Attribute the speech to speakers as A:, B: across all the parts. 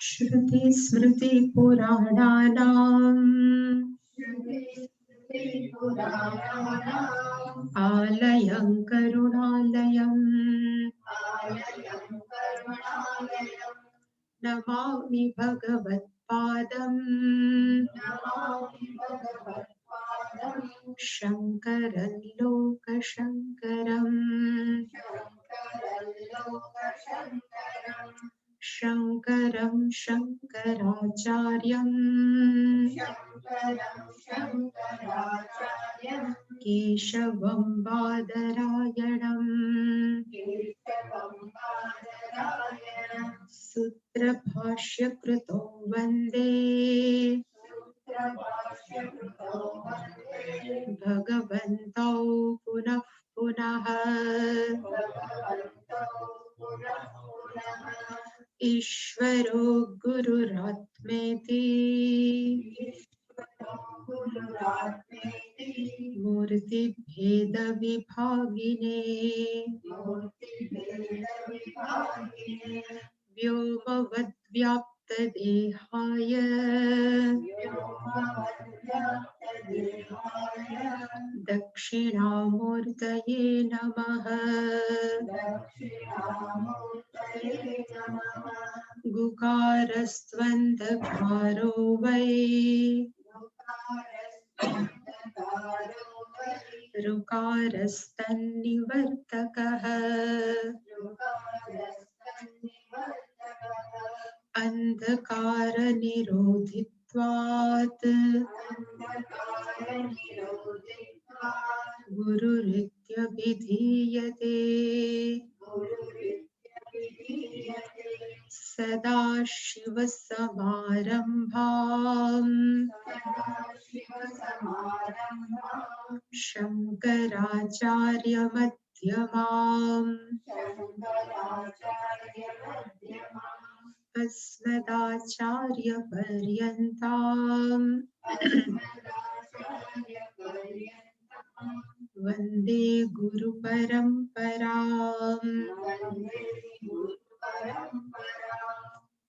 A: श्रुतिस्मृतिपुराणानाम् आलयं करुणालयम् नमामि भगवत्पादम् शङ्करं लोकशङ्करम् शङ्करं शङ्कराचार्यम् केशवं बादरायणम् सूत्रभाष्यकृतो वन्दे भगवन्तौ पुनः पुनः ईश्वरो गुरुरात्मेति मूर्तिभेदविभागिने व्योमवद्व्याप्तदेहाय दक्षिणामूर्तये नमः। गुकारस्त्वन्धकारो वै ऋकारस्तन्निवर्तकः अन्धकारनिरोधित्वात् गुरुरित्यभिधीयते। सदाशिवसमारम्भाम् शङ्कराचार्यमध्यमाम् अस्मदाचार्यपर्यन्ताम् वन्दे गुरुपरम्पराम्।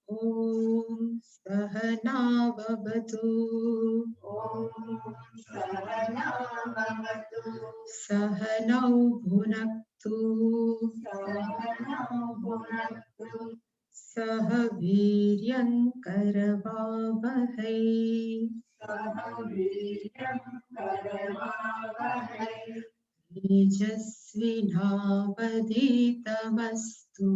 A: ॐ सहना भवतु सहनौ भुनक्तु सह वीर्यङ्करवावहै तेजस्विनावधीतमस्तु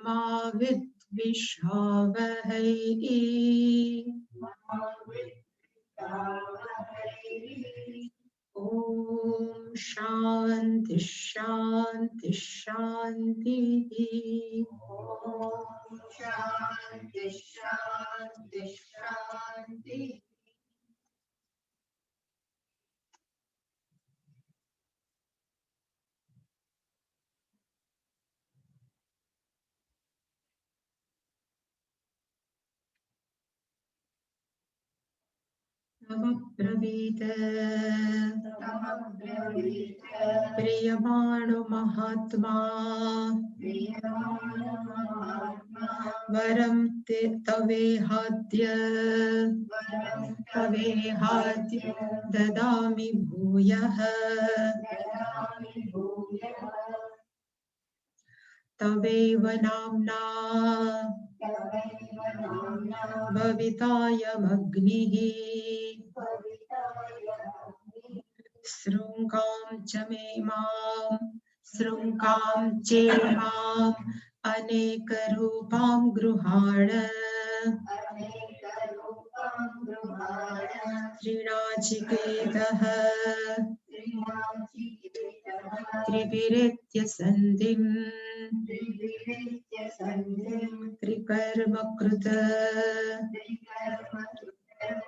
A: मा विद्विषावहै। ॐ शान्ति शान्ति शान्तिः। तमब्रवीत प्रियमाणो महात्मा वरं तवेहाद्य ददामि भूयः। तवेव नाम्ना भवितायमग्निः शृङ्गां चेमाम् अनेकरूपां गृहाण त्रिणाचिकेतः त्रिभिरेत्य सन्धिं त्रिकर्मकृत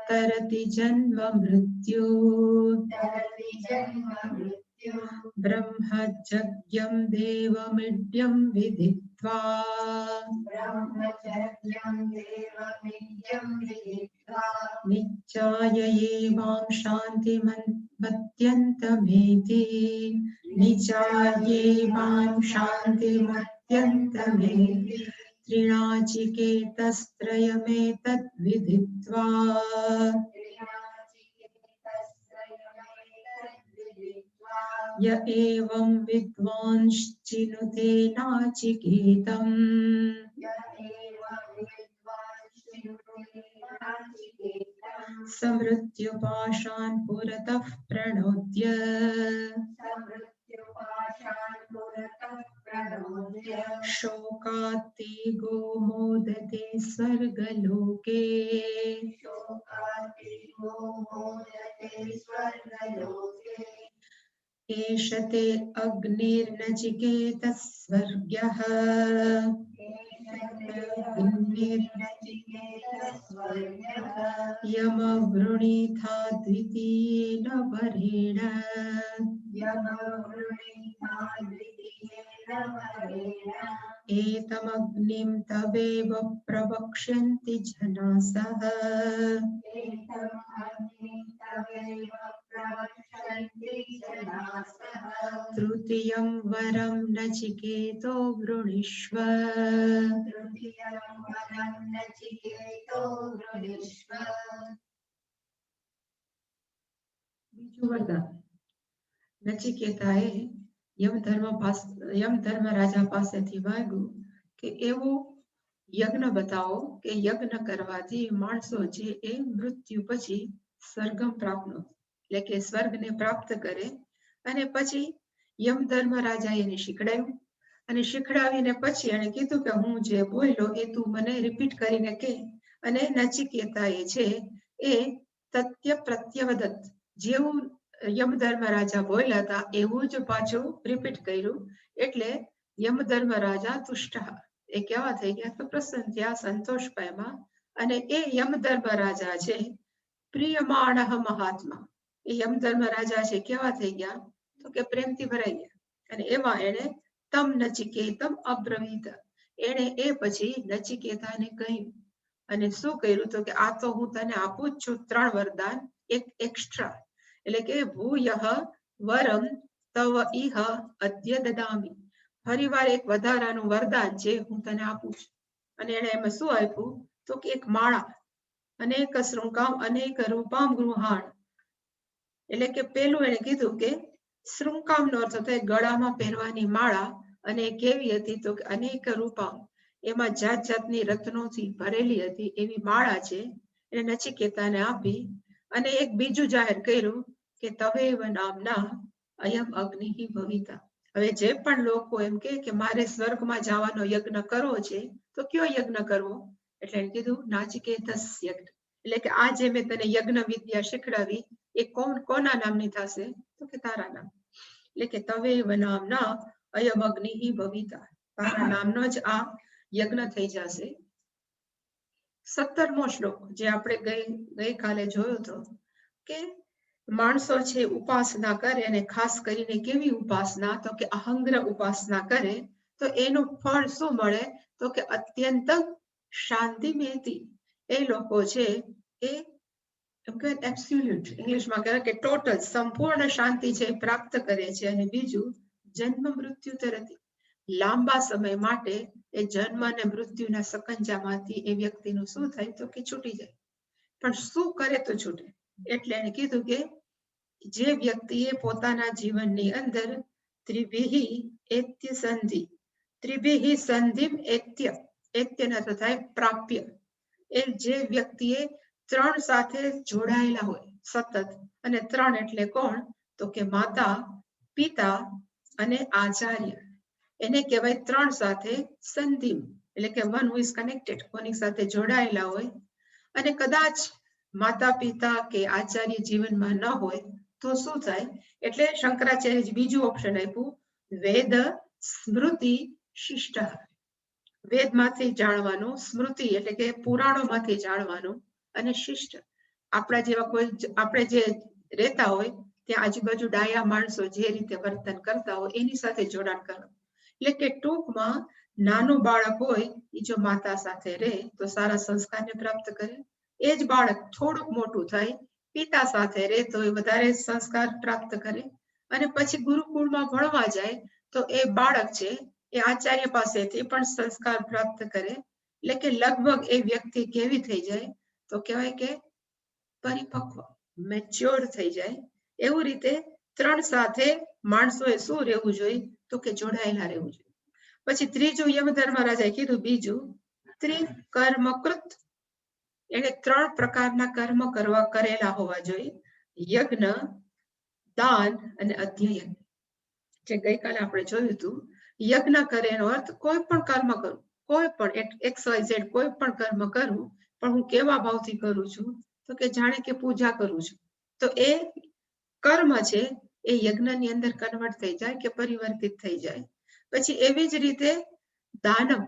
A: तरति जन्म मृत्यु ब्रह्मचर्यं देवमिड्यं विदित्वा नित्याय एवां शान्तिमत्यन्तमेति निचाये मां शान्तिमत्यन्तमेति त्रिणाचिकेतस्त्रयमेतद्विदित्वा य एवं विद्वांश्चिनुते नाचिकेतम् समृत्युपाशान् पुरतः प्रणोद्य शोकात्तिगो मोदते स्वर्गलोके एष ते अग्निर्नचिकेतः स्वर्ग्यः यमवृणीथा द्वितीयेन वरेण एतमग्निं तवेव प्रवक्ष्यन्ति जनासः तृतीयं वरं नचिकेतो वृणीष्व બીજું વરદાન નચિકેતાએ યમધર્મરાજા પાસેથી માંગ્યું કે એવો યજ્ઞ બતાવો કે યજ્ઞ કરવાથી માણસો છે એ મૃત્યુ પછી સ્વર્ગમ પ્રાપ્ત એટલે કે સ્વર્ગને પ્રાપ્ત કરે અને પછી યમધર્મરાજાએ એને શીખડાયું અને શીખડાવીને પછી એને કીધું કે હું જે બોલ્યો એ તું મને રિપીટ કરીને કે અને નચિકેતાએ છે એ તત્ય પ્રત્યવદત જેવું યમધર્મરાજા બોલ્યા હતા એવું જ પાછું રિપીટ કર્યું એટલે યમધર્મરાજા તુષ્ટ એ કેવા થઈ ગયા તો પ્રસન્ન થયા સંતોષ પામ્યા અને એ યમધર્મરાજા છે પ્રિયમાણ મહાત્મા એ યમધર્મરાજા છે કેવા થઈ ગયા તો કે પ્રેમથી ભરાઈ ગયા અને એમાં એને તમ નચિકેતમ અબ્રવીત એને એ પછી નચિકેતાને કહ્યું અને શું કર્યું તો કે આ તો હું તને આપું જ છું 3 વરદાન એક એક્સ્ટ્રા એટલે કે ભૂયઃ વરમ તવ ઇહ અદ્ય દદામી ફરીવાર એક વધારાનું વરદાન છે હું તને આપું છું અને એને એમાં શું આપ્યું તો કે એક માળા અનેક શૃંગામ અનેક રૂપામ ગૃહાણ એટલે કે પેલું એને કીધું કે શૃંગામ નો અર્થ થાય ગળામાં પહેરવાની માળા અને કેવી હતી તો કે અનેક રૂપામ એમાં જાત જાતની રત્નોથી ભરેલી હતી એવી માળા છે એને નચિકેતાને આપી અને એક બીજું જાહેર કર્યું કે તવેવ નામના અયમ અગ્નિ ભવિતા હવે જે પણ લોકો એમ કે મારે સ્વર્ગમાં જવાનો યજ્ઞ કરવો છે તો કયો યજ્ઞ કરવો એટલે એને કીધું નાચિકેતસ યજ્ઞ એટલે કે આ જે મેં તને યજ્ઞ વિદ્યા શીખડાવી એ કોના નામની થશે તો કે તારા નામ એટલે કે તવેવ નામના અયમ અગ્નિ ભવિતા તારા નામનો જ આ યજ્ઞ થઈ જશે 17મો શ્લોક જે આપણે ગઈકાલે જોયો હતો કે માણસો છે ઉપાસના કરે અને ખાસ કરીને કેવી ઉપાસના તો કે અહંગ્ર ઉપાસના કરે તો એનું ફળ શું મળે તો કે અત્યંત શાંતિ મેતી એ લોકો છે એ એમ કે એબ્સોલ્યુટ ઇંગ્લિશમાં કહે કે ટોટલ સંપૂર્ણ શાંતિ છે પ્રાપ્ત કરે છે અને બીજું જન્મ મૃત્યુ તરતી લાંબા સમય માટે એ જન્મ અને મૃત્યુના સકંજામાંથી એ વ્યક્તિનું શું થાય તો કે છૂટી જાય પણ શું કરે તો છૂટે એટલે એને કીધું કે જે વ્યક્તિએ પોતાના જીવનની અંદર ત્રિભિહિ એત્ય સંધિ ત્રિભિહિ સંધિમ એત્યનો અર્થ થાય પ્રાપ્ય એ જે વ્યક્તિએ 3 સાથે જોડાયેલા હોય સતત અને 3 એટલે કોણ તો કે માતા પિતા અને આચાર્ય એને કહેવાય 3 સાથે સંધિમ એટલે કે વન હુ ઇઝ કનેક્ટેડ કોની સાથે જોડાયેલા હોય અને કદાચ માતા પિતા કે આચાર્ય જીવનમાં ન હોય તો શું થાય એટલે શંકરાચાર્ય બીજું ઓપ્શન આપ્યું વેદ સ્મૃતિ શિષ્ટ વેદમાંથી જાણવાનું સ્મૃતિ એટલે કે પુરાણોમાંથી જાણવાનું અને શિષ્ટ આપણા જેવા કોઈ આપણે જે રહેતા હોય ત્યાં આજુબાજુ ડાયા માણસો જે રીતે વર્તન કરતા હોય એની સાથે જોડાણ કરવું એટલે કે ટૂંકમાં નાનું બાળક હોય એ જો માતા સાથે રહે તો સારા સંસ્કારને પ્રાપ્ત કરે એ જ બાળક થોડુંક મોટું થાય પિતા સાથે રહે તો એ વધારે સંસ્કાર પ્રાપ્ત કરે અને પછી ગુરુકુળમાં ભણવા જાય તો એ બાળક છે એ આચાર્ય પાસેથી પણ સંસ્કાર પ્રાપ્ત કરે, એટલે કે લગભગ એ વ્યક્તિ કેવી થઈ જાય તો કહેવાય કે પરિપક્વ, મેચ્યોર થઈ જાય. એવું રીતે ત્રણ સાથે માણસોએ શું રહેવું જોઈએ તો કે જોડાયેલા રહેવું જોઈએ. પછી ત્રીજું યમધર્મરાજાએ કીધું બીજું ત્રિકર્મકૃત, એને ત્રણ પ્રકારના કર્મ કરેલા હોવા જોઈએ: યજ્ઞ, દાન અને અધ્યયન. જે ગઈકાલે આપણે જોયું હતું, યજ્ઞ કરે એનો અર્થ કોઈ પણ કર્મ કરું, કોઈ પણ XYZ કોઈ પણ કર્મ કરું, પણ હું કેવા ભાવથી કરું છું તો કે જાણે કે પૂજા કરું છું, તો એ કર્મ છે એ યજ્ઞની અંદર કન્વર્ટ થઈ જાય કે પરિવર્તિત થઈ જાય. પછી એવી જ રીતે દાનમ,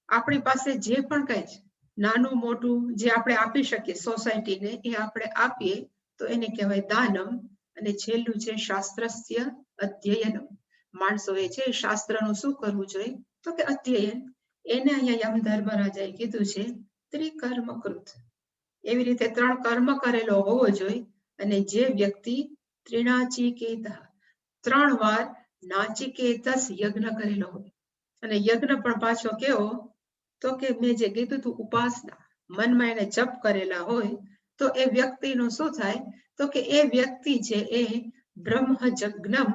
A: આપણી પાસે જે પણ કઈ છે નાનું મોટું જે આપણે આપી શકીએ સોસાયટીને, એ આપણે આપીએ તો એને કહેવાય દાનમ. અને છેલ્લું છે શાસ્ત્રસ્ય અધ્યયનમ, માણસોએ છે શાસ્ત્રનું શું કરવું જોઈએ તો કે અધ્યયન. એને અહીંયા યમધર્મરાજાએ કીધું છે ત્રિકર્મકૃત. એવી રીતે ત્રણ કર્મ કરેલો હોવો જોઈએ. અને જે વ્યક્તિ ત્રિનાચિકેત, 3 વાર નાચિકેતસ યજ્ઞ કરેલો હોય, અને યજ્ઞ પણ પાછો કેવો તો કે મેં જે કીધું તું ઉપાસના, મનમાં એને જપ કરેલા હોય તો એ વ્યક્તિનું શું થાય તો કે એ વ્યક્તિ છે એ બ્રહ્મજ્ઞમ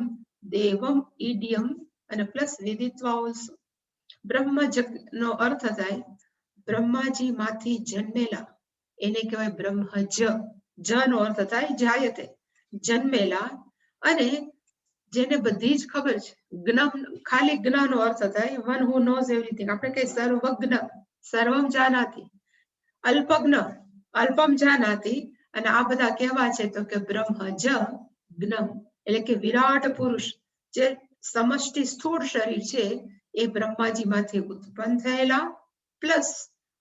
A: દેવમ ઈડિયમ અને પ્લસ વિદિત્વા ઓલ્સો. બ્રહ્મજ્ઞનો અર્થ થાય બ્રહ્માજી માંથી જન્મેલા, એને કહેવાય બ્રહ્મજ. જ નો અર્થ થાય જાયતે, જન્મેલા. અને જેને બધી જ ખબર છે, જ્ઞ ખાલી જ્ઞનો અર્થ થાય વન હુ નોઝ એવરીથિંગ. આપણે કઈ સર્વજ્ઞ, સર્વમ જાનાતી, અલ્પજ્ઞ, અલ્પમ જાનાતી. અને આ બધા કેવા છે તો કે બ્રહ્મજ જ્ઞમ, એટલે કે વિરાટ પુરુષ, જે સમષ્ટિ સ્થૂળ શરીર છે એ બ્રહ્માજી માંથી ઉત્પન્ન થયેલા, પ્લસ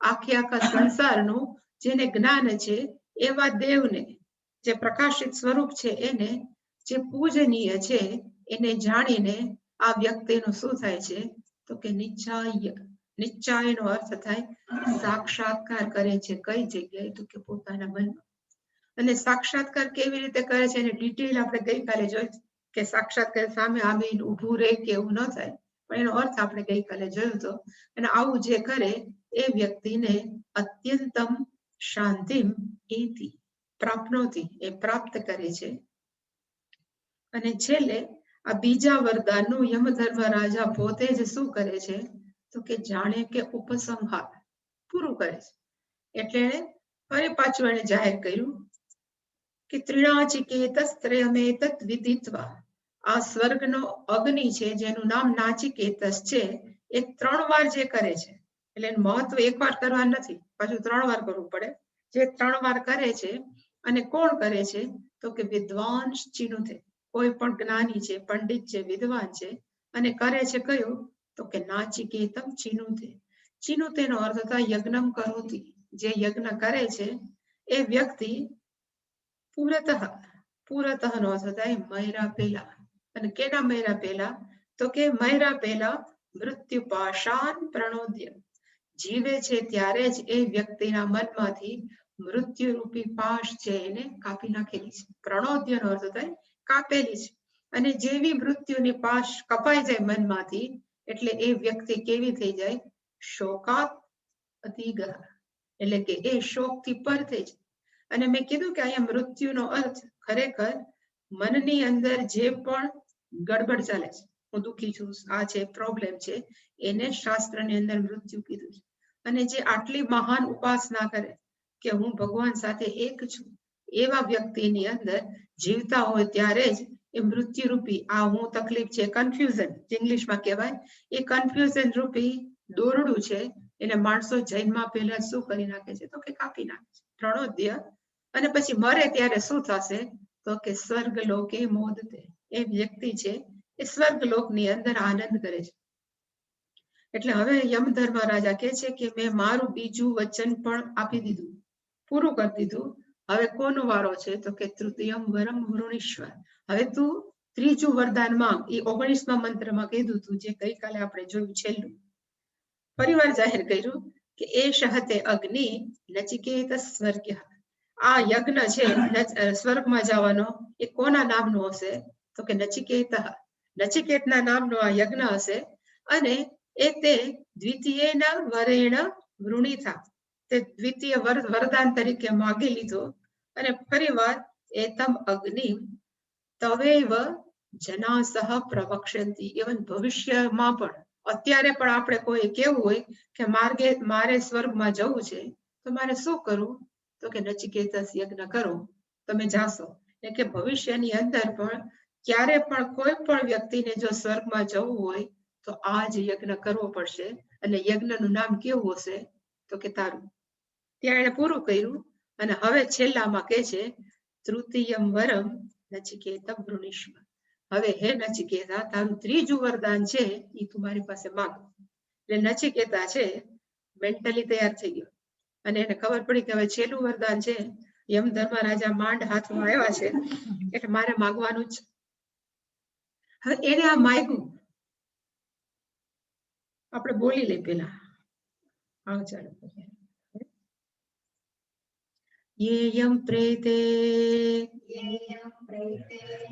A: આખા સંસારનું જેને જ્ઞાન છે એવા દેવને, જે પ્રકાશિત સ્વરૂપ છે એને, જે પૂજનીય છે એને જાણીને આ વ્યક્તિનું શું થાય છે તો કે નિશ્ચાય. નિશ્ચાયનો અર્થ થાય સાક્ષાત્કાર કરે છે. કઈ જગ્યાએ તો કે પોતાના મનમાં. અને સાક્ષાત્કાર કેવી રીતે કરે છે એની ડિટેલ આપણે ગઈકાલે જોઈ કે સાક્ષાત્કાર સામે આવીને ઊભું રહે કે એવું ન થાય, પણ એનો અર્થ આપણે ગઈકાલે જોયો હતો. અને આવું જે કરે એ વ્યક્તિને અત્યંતમ શાંતિમ એતિ પ્રાપ્નોતિ, એ પ્રાપ્ત કરે છે. અને છેલ્લે આ બીજા વરદાનનું યમધર્મરાજા પોતે જ શું કરે છે તો કે જાણે કે ઉપસંહાર પૂરું કરે છે. એટલે ફરી પાછું એને જાહેર કર્યું કે ત્રિનાચિકેતસ્ત્રયમેતત વિદિત્વા, આ સ્વર્ગનો અગ્નિ છે જેનું નામ નાચિકેતસ છે, એ 3 વાર જે કરે છે, એટલે એનું મહત્વ એક વાર કરવા નથી, પાછું 3 વાર કરવું પડે. જે 3 વાર કરે છે, અને કોણ કરે છે તો કે વિદ્વાન ચિનુતે, કોઈ પણ જ્ઞાની છે, પંડિત છે, વિદ્વાન છે, અને કરે છે કયું તો કે નાચિકેતમ ચિનુતે. ચિનુતેનો અર્થ થાય યજ્ઞમ કરોતિ, જે યજ્ઞ કરે છે એ વ્યક્તિ પૂરતઃ, પૂરતઃનો અર્થ થાય મયરા પેલા. અને કેના મયરા પેલા તો કે મયરા પેલા મૃત્યુ પાશાન પ્રણોદ્ય, જીવે છે ત્યારે જ એ વ્યક્તિના મનમાંથી મૃત્યુરૂપી પાશ છે એને કાપી નાખેલી છે. પ્રણોદ્યનો અર્થ થાય કાપેલી છે. અને જેવી મૃત્યુની પાશ કપાઈ જાય મનમાંથી, એટલે એ વ્યક્તિ કેવી થઈ જાય શોકાત અતિગહ, એટલે કે એ શોકથી પર થઈ જાય. અને મેં કીધું કે અહીંયા મૃત્યુનો અર્થ ખરેખર મનની અંદર જે પણ ગડબડ ચાલે છે, હું દુઃખી છું, આ છે પ્રોબ્લેમ છે, એને શાસ્ત્રની અંદર મૃત્યુ કીધું છે. અને જે આટલી મહાન ઉપાસના કરે કે હું ભગવાન સાથે એક છું, એવા વ્યક્તિની અંદર જીવતા હોય ત્યારે જ એ મૃત્યુરૂપી આ હું તકલીફ છે, કન્ફ્યુઝન ઇંગ્લિશમાં કહેવાય, એ કન્ફ્યુઝન રૂપી દોરડું છે એને માણસો જન્મમાં પહેલા શું કરી નાખે છે તો કે કાપી નાખે છે, પ્રણોદ્ય. અને પછી મરે ત્યારે શું થશે તો કે સ્વર્ગલોકે મોદતે, એ વ્યક્તિ છે એ સ્વર્ગલોકની અંદર આનંદ કરે છે. એટલે હવે યમધર્મરાજા કહે છે કે મેં મારું બીજું વચન પણ આપી દીધું, પૂરું કરી દીધું. હવે કોનો વારો છે તો કે તૃતીયમ વરમ વૃણીશ્વર, હવે તું ત્રીજું વરદાન માંગ. એ 19મા મંત્રમાં કીધું તું, જે ગઈકાલે આપણે જોયું છેલ્લું. ફરીવાર જાહેર કર્યું કે એ શહતે અગ્નિ નચિકેત સ્વર્ગ્ય, આ યજ્ઞ છે સ્વર્ગમાં જવાનો, એ કોના નામનું હશે તો કે નચિકેતના નામનો આ યજ્ઞ હશે અને એ તે દ્વિતીયના વરેણ વૃણીથા, તે દ્વિતીય વરદાન તરીકે માગી લીધો અને ફરીવાર એતમ અગ્નિ તવૈવ જનાસહ પ્રવક્ષ્યંતિ. ઇવન ભવિષ્યમાં પણ, અત્યારે પણ આપણે કોઈ કેવું હોય કે મારે સ્વર્ગમાં જવું છે તો મારે શું કરવું? તો કે નચિકેતસ યજ્ઞ કરો, તમે જાશો. એટલે કે ભવિષ્યની અંદર પણ ક્યારે પણ કોઈ પણ વ્યક્તિને જો સ્વર્ગમાં જવું હોય તો આ જ યજ્ઞ કરવો પડશે. અને યજ્ઞનું નામ કેવું હશે? તો કે તારું. ત્યાં એને પૂરું કર્યું અને હવે છેલ્લામાં કે છે તૃતીયમ વરમ નચિકેતમ વૃણીષ્વ. હવે હે નચિકેતા, તારું ત્રીજું વરદાન છે એ તું મારી પાસે માંગ. એટલે નચિકેતા છે મેન્ટલી તૈયાર થઈ ગયો અને એને ખબર પડી કે હવે છેલ્લું વરદાન છે, યમ ધર્મરાજા માંડ હાથમાં આવ્યા છે એટલે મારે માંગવાનું જ. હવે એને આ માગ્યું. આપણે બોલી લઈ પેલા. હા ચાલો. येयं प्रेते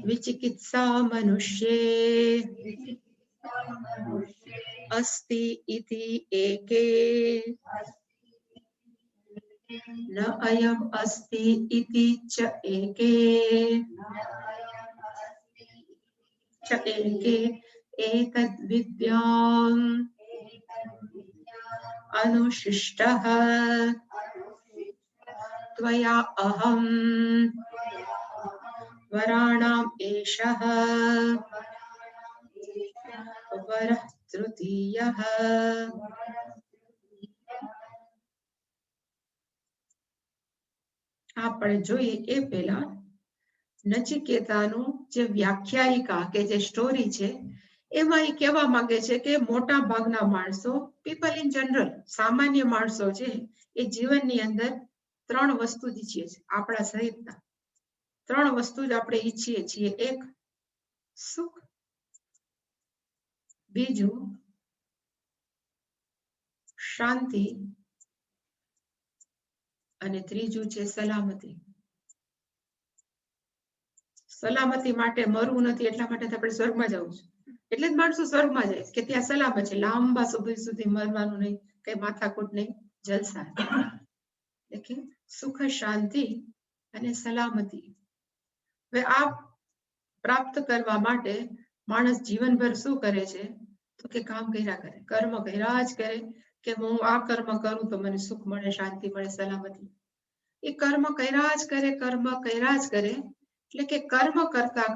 A: विचिकित्सा मनुष्ये अस्ति इति एके न अयम् अस्ति इति च एके एतद् विद्याम् अनुशिष्टः त्वया अहम् वराणाम् एषः वरः तृतीयः. આપણે જોઈએ એ પહેલા નચિકેતાનું જે વ્યાખ્યાયિકા કે જે સ્ટોરી છે એમાં એ કહેવા માંગે છે કે મોટા ભાગના માણસો, પીપલ ઇન જનરલ, સામાન્ય માણસો છે એ જીવનની અંદર ત્રણ વસ્તુ જ ઈચ્છીએ છીએ. આપણા સહિતના ત્રણ વસ્તુ જ આપણે ઈચ્છીએ છીએ. એક સુખ, બીજું શાંતિ અને ત્રીજું છે સલામતી. સલામતી માટે મરવું નથી, એટલા માટે આપણે સ્વર્ગમાં જવું છે. એટલે જ માણસો સ્વર્ગમાં જાય કે ત્યાં સલામત છે, લાંબા સમય સુધી મરવાનું નહીં, કઈ માથાકૂટ નહીં, જલસા. એટલે સુખ, શાંતિ અને સલામતી. હવે આ પ્રાપ્ત કરવા માટે માણસ જીવનભર શું કરે છે? તો કે કામ કર્યા કરે, કર્મ કર્યા જ કરે કે હું આ કર્મ કરું તો મને સુખ મળે, શાંતિ મળે, સલામતી. એ કર્મ કર્યા જ કરે, કર્મ કર્યા જ કરે. એટલે કે કર્મ કરતા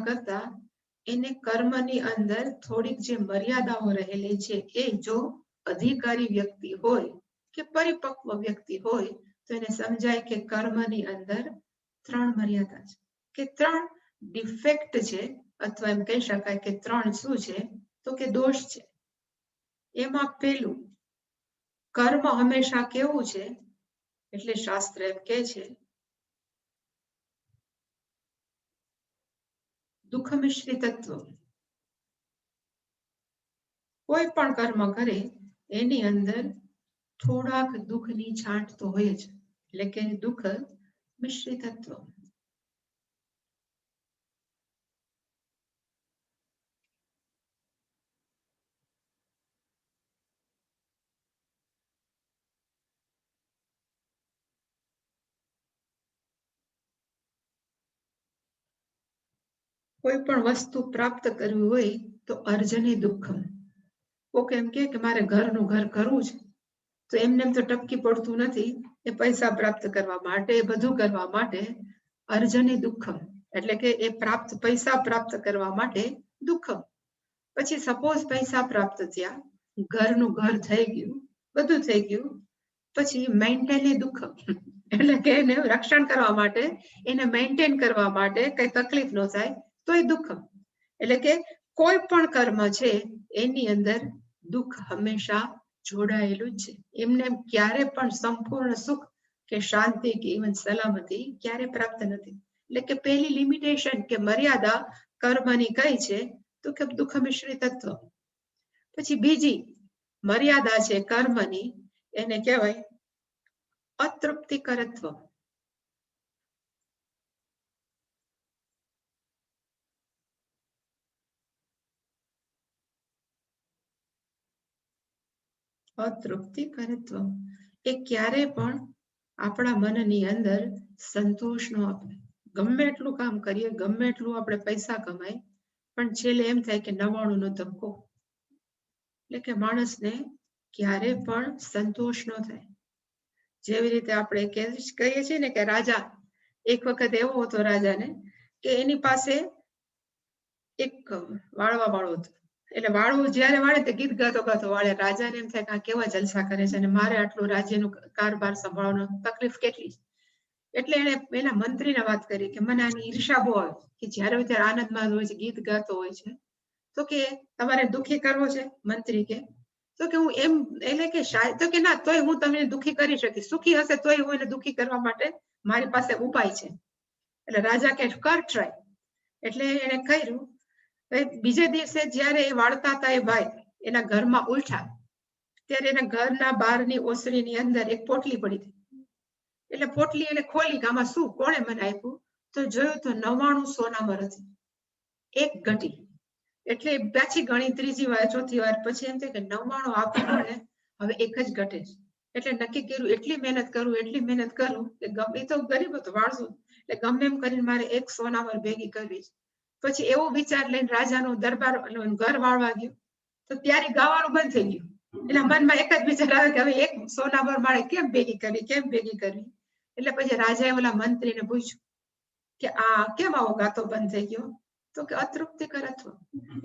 A: કરતા એને કર્મની અંદર થોડીક જે મર્યાદાઓ રહેલી છે એ જો અધિકારી વ્યક્તિ હોય કે પરિપક્વ વ્યક્તિ હોય તો એને સમજાય કે કર્મની અંદર ત્રણ મર્યાદા છે, કે ત્રણ ડિફેક્ટ છે, અથવા એમ કહી શકાય કે ત્રણ શું છે? તો કે દોષ છે. એમાં પેલું, કર્મ હંમેશા કેવું છે? એટલે શાસ્ત્ર એમ કે છે દુઃખ મિશ્રિતત્વ. કોઈ પણ કર્મ કરે એની અંદર થોડાક દુઃખની છાંટ તો હોય જ, એટલે કે દુઃખ મિશ્રિતત્વ. કોઈ પણ વસ્તુ પ્રાપ્ત કરવી હોય તો અર્જને દુઃખમ. કોક એમ કે મારે ઘરનું ઘર કરવું છે તો એમને એમ તો ટપકી પડતું નથી. એ પૈસા પ્રાપ્ત કરવા માટે, એ બધું કરવા માટે અર્જને દુઃખમ, એટલે કે એ પૈસા પ્રાપ્ત કરવા માટે દુઃખમ. પછી સપોઝ પૈસા પ્રાપ્ત થયા, ઘરનું ઘર થઈ ગયું, બધું થઈ ગયું, પછી મેન્ટેનલી દુઃખમ, એટલે કે એને રક્ષણ કરવા માટે, એને મેન્ટેન કરવા માટે કઈ તકલીફ ન થાય તો એ દુઃખમ. એટલે કે કોઈ પણ કર્મ છે એની અંદર દુઃખ હંમેશા જોડાયેલું જ છે. એમને ક્યારે પણ સંપૂર્ણ સુખ કે શાંતિ કે ઇવન સલામતી ક્યારે પ્રાપ્ત નથી. એટલે કે પહેલી લિમિટેશન કે મર્યાદા કર્મની કઈ છે? તો કે દુઃખ મિશ્રિતત્વ. પછી બીજી મર્યાદા છે કર્મની, એને કહેવાય અતૃપ્તિકરત્વ. અતૃપ્તિકરત્વ એ ક્યારે પણ આપણા મનની અંદર સંતોષ ન આપે. ગમે એટલું કામ કરીએ, ગમે એટલું આપણે પૈસા કમાય, પણ છેલ્લે એમ થાય કે 99 નો ધક્કો. એટલે કે માણસને ક્યારે પણ સંતોષ ન થાય. જેવી રીતે આપણે કહીએ છીએ ને કે રાજા, એક વખત એવો હતો રાજાને કે એની પાસે એક વાળવા વાળો હતો. એટલે વાળું જયારે વાળે તે ગીત ગાતો ગાતો વાળે. રાજાને એમ થાય કે આ કેવા જલસા કરે છે અને મારે આટલું રાજ્યનું કારભાર સંભાળવાનો તકલીફ કેટલી. એટલે એને એના મંત્રીને વાત કરી કે મને આની ઈર્ષા બહુ આવે કે જયારે ત્યારે આનંદમાં હોય છે, ગીત ગાતો હોય છે. તો કે તમારે દુઃખી કરવો છે? મંત્રી કે તો કે હું એમ એટલે કે શાયદ તો કે ના, તોય હું તમને દુઃખી કરી શકીશ. સુખી હશે તોય હું એને દુઃખી કરવા માટે મારી પાસે ઉપાય છે. એટલે રાજા કે કર ટ્રાય. એટલે એને કર્યું. બીજે દિવસે જયારે એ વાળતા હતા એ ભાઈ એના ઘરમાં ઉઠ્યા ત્યારે એના ઘરના બહારની ઓસરીની અંદર એક પોટલી પડી હતી. એટલે પોટલી એને ખોલી કે આમાં શું, કોણે મને આપ્યું? તો જોયું તો 99 સોનામર હતી, એક ઘટી. એટલે પાછી ગણી, ત્રીજી વાર, ચોથી વાર. પછી એમ થાય કે 99 આપી કોને, હવે એક જ ઘટે છે. એટલે નક્કી કર્યું એટલી મહેનત કરું, એટલી મહેનત કરું કે ગમે તો ગરીબ હતો, વાળસો, એટલે ગમે એમ કરીને મારે એક સોનામર ભેગી કરવી છે. પછી એવો વિચાર લઈને રાજાનો દરબાર ઘર વાળવા ગયો તો ત્યારે ગાવાનું બંધ થઈ ગયું. એટલે મનમાં એક જ વિચાર આવે કે હવે એક સોનામર મારે કેમ ભેગી કરવી, કેમ ભેગી કરવી. એટલે પછી રાજાએ ઓલા મંત્રીને પૂછ્યું કે આ કેમ આવો ગાતો બંધ થઈ ગયો? તો કે અતૃપ્તિકરત્વ.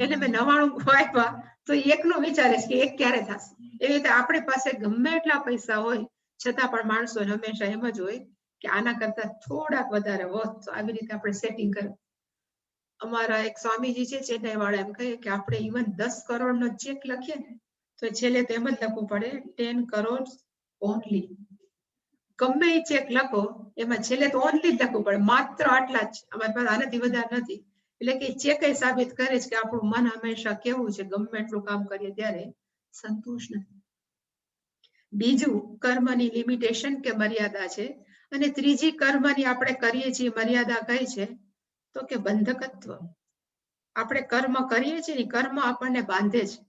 A: એટલે મેં 99 આપ્યા તો એકનો વિચારે છે કે એક ક્યારે થશે. એવી રીતે આપણી પાસે ગમે એટલા પૈસા હોય છતાં પણ માણસો હંમેશા એમ જ હોય કે આના કરતા થોડાક વધારે હોત તો આવી રીતે આપણે સેટિંગ કરે. અમારા એક સ્વામીજી છે ચેન્નાઈ વાળા, એમ કહે કે આપણે ઇવન 10 કરોડનો ચેક લખીએ ને તો છેલ્લે તો એમ જ લખવું પડે 10 કરોડ ઓનલી. ગમે એ ચેક લખો એમાં છેલ્લે તો ઓનલી જ લખવું પડે, માત્ર આટલા જ, અમારી પાસે આનાથી વધારે નથી. એટલે કે ચેક સાબિત કરે છે કે આપણું મન હંમેશા કેવું છે, ગમે એટલું કામ કરીએ ત્યારે સંતોષ નથી. બીજું કર્મની લિમિટેશન કે મર્યાદા છે. અને ત્રીજી કર્મની આપણે કરીએ છીએ મર્યાદા કઈ છે તો કે બંધકત્વ. આપણે કર્મ કરીએ છીએ ને કર્મ આપણને બાંધે છે.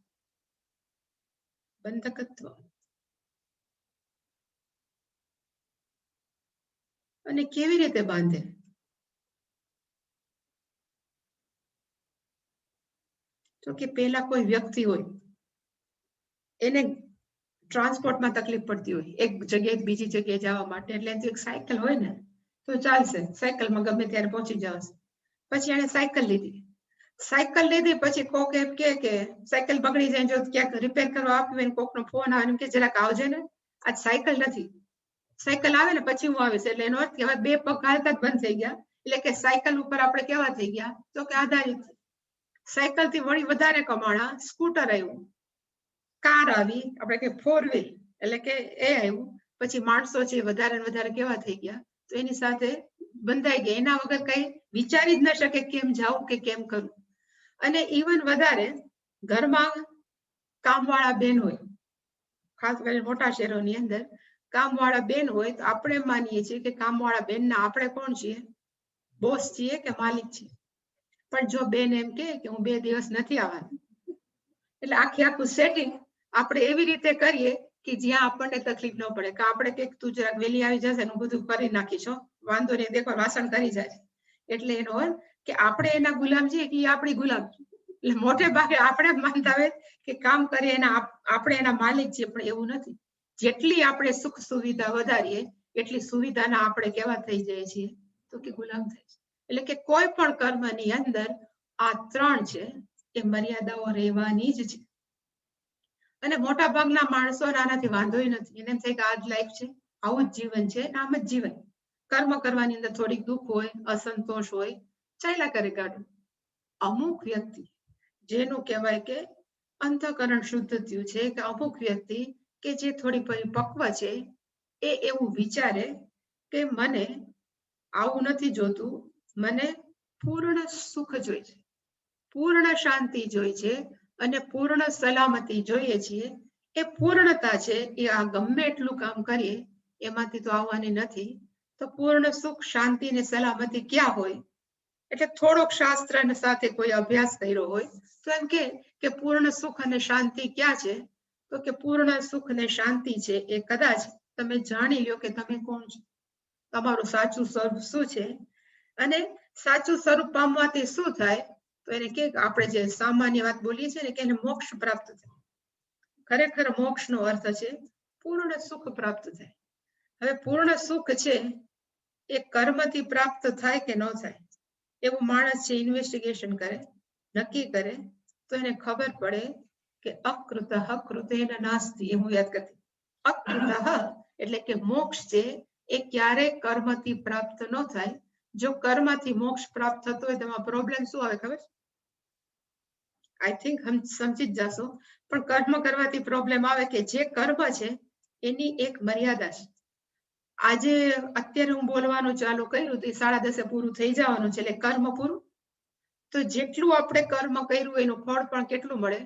A: બંધકત્વ. અને કેવી રીતે બાંધે? તો કે પેલા કોઈ વ્યક્તિ હોય એને ટ્રાન્સપોર્ટમાં તકલીફ પડતી હોય એક જગ્યાએ બીજી જગ્યાએ જવા માટે, એટલે એક સાયકલ હોય ને તો ચાલશે, સાયકલમાં ગમે ત્યારે પહોંચી જવાશે. પછી એને સાયકલ લીધી. સાયકલ લીધી પછી કોક એમ કે સાયકલ બગડી જાય, જો ક્યાંક રિપેર કરવા આપ્યું હોય, કોકનો ફોન આવે કે જરાક આવજે ને, આજ સાયકલ નથી. સાયકલ આવે ને પછી હું આવીશ. એટલે એનો અર્થ કે બે પગ હાલતા જ બંધ થઈ ગયા. એટલે કે સાયકલ ઉપર આપણે કેવા થઈ ગયા તો કે આધારિત. સાયકલ થી વળી વધારે કમાણા સ્કૂટર આવ્યું, કાર આવી, આપણે કે 4 વ્હીલ, એટલે કે એ આવ્યું. પછી માણસો છે વધારે ને વધારે કેવા થઈ ગયા તો એની સાથે બંધાઈ ગયા. એના વગર કઈ વિચારી જ ન શકે કેમ જાવું કે કેમ કરવું. અને ઇવન વધારે ઘરમાં કામવાળા બેન હોય, ખાસ કરીને મોટા શહેરોની અંદર કામવાળા બેન હોય તો આપણે માનીએ છીએ કે કામવાળા બેનના આપણે કોણ છીએ? બોસ છીએ કે માલિક છીએ. પણ જો બેન એમ કે હું 2 દિવસ નથી આવવાની, એટલે આખું સેટિંગ આપણે એવી રીતે કરીએ કે જ્યાં આપણને તકલીફ ન પડે. કે આપણે કે તું જરાક વહેલી આવી જશે હું બધું કરી નાખીશ, વાંધો નહીં, દેખો વાસણ કરી જાય. એટલે એનો અર્થ કે આપણે એના ગુલામ છીએ કે આપણી ગુલામ. એટલે મોટે ભાગે આપણે માનતા હોય કે કામ કરીએ એના આપણે એના માલિક છીએ, પણ એવું નથી. જેટલી આપણે સુખ સુવિધા વધારીએ એટલી સુવિધાના આપણે કેવા થઈ જાય છીએ તો કે ગુલામ થાય છે. એટલે કે કોઈ પણ કર્મની અંદર આ 3 છે એ મર્યાદાઓ રહેવાની જ છે. અને મોટા ભાગના માણસો આનાથી વાંધોય નથી. એને એમ થાય કે આ જ લાઈફ છે, આવું જ જીવન છે, આમ જ જીવન. કર્મ કરવાની અંદર થોડીક દુઃખ હોય, અસંતોષ હોય, ચાલ્યા કરે ગાડું. અમુક વ્યક્તિ જેનું કહેવાય કે અંતઃકરણ શુદ્ધ થયું છે, કે અમુક વ્યક્તિ કે જે થોડી પરિપક્વ છે એ એવું વિચારે કે મને આવું નથી જોતું, મને પૂર્ણ સુખ જોઈએ છે, પૂર્ણ શાંતિ જોઈએ છે અને પૂર્ણ સલામતી જોઈએ છીએ. એ પૂર્ણતા છે એ આ ગમે એટલું કામ કરીએ એમાંથી તો આવવાની નથી. તો પૂર્ણ સુખ, શાંતિ ને સલામતી ક્યાં હોય? એટલે થોડોક શાસ્ત્ર સાથે કોઈ અભ્યાસ કર્યો હોય તો એમ કે પૂર્ણ સુખ અને શાંતિ ક્યાં છે? તો કે પૂર્ણ સુખ ને શાંતિ છે એ કદાચ તમે જાણી લ્યો કે તમે કોણ છો, તમારું સાચું સ્વરૂપ શું છે, અને સાચું સ્વરૂપ પામવાથી શું થાય, તો એને કે આપણે જે સામાન્ય વાત બોલીએ છીએ ને કે એને મોક્ષ પ્રાપ્ત થાય. ખરેખર મોક્ષનો અર્થ છે પૂર્ણ સુખ પ્રાપ્ત થાય. હવે પૂર્ણ સુખ છે એ કર્મથી પ્રાપ્ત થાય કે ન થાય, એવું માણસ છે ઇન્વેસ્ટિગેશન કરે, નક્કી કરે, તો એને ખબર પડે કે અકૃત કૃતેન નાસ્તિ. એ હું યાદ કરતી, અકૃત એટલે કે મોક્ષ છે એ ક્યારેય કર્મથી પ્રાપ્ત ન થાય. જો કર્મથી મોક્ષ પ્રાપ્ત થતો હોય તેમાં પ્રોબ્લેમ શું આવે ખબર? આઈ થિંક સમજી જ જશો, પણ કર્મ કરવાથી પ્રોબ્લેમ આવે કે જે કર્મ છે એની એક મર્યાદા છે. આજે અત્યારે હું બોલવાનું ચાલુ કર્યું તો 10:30 પૂરું થઈ જવાનું છે, એટલે કર્મ પૂરું. તો જેટલું આપણે કર્મ કર્યું એનું ફળ પણ કેટલું મળે?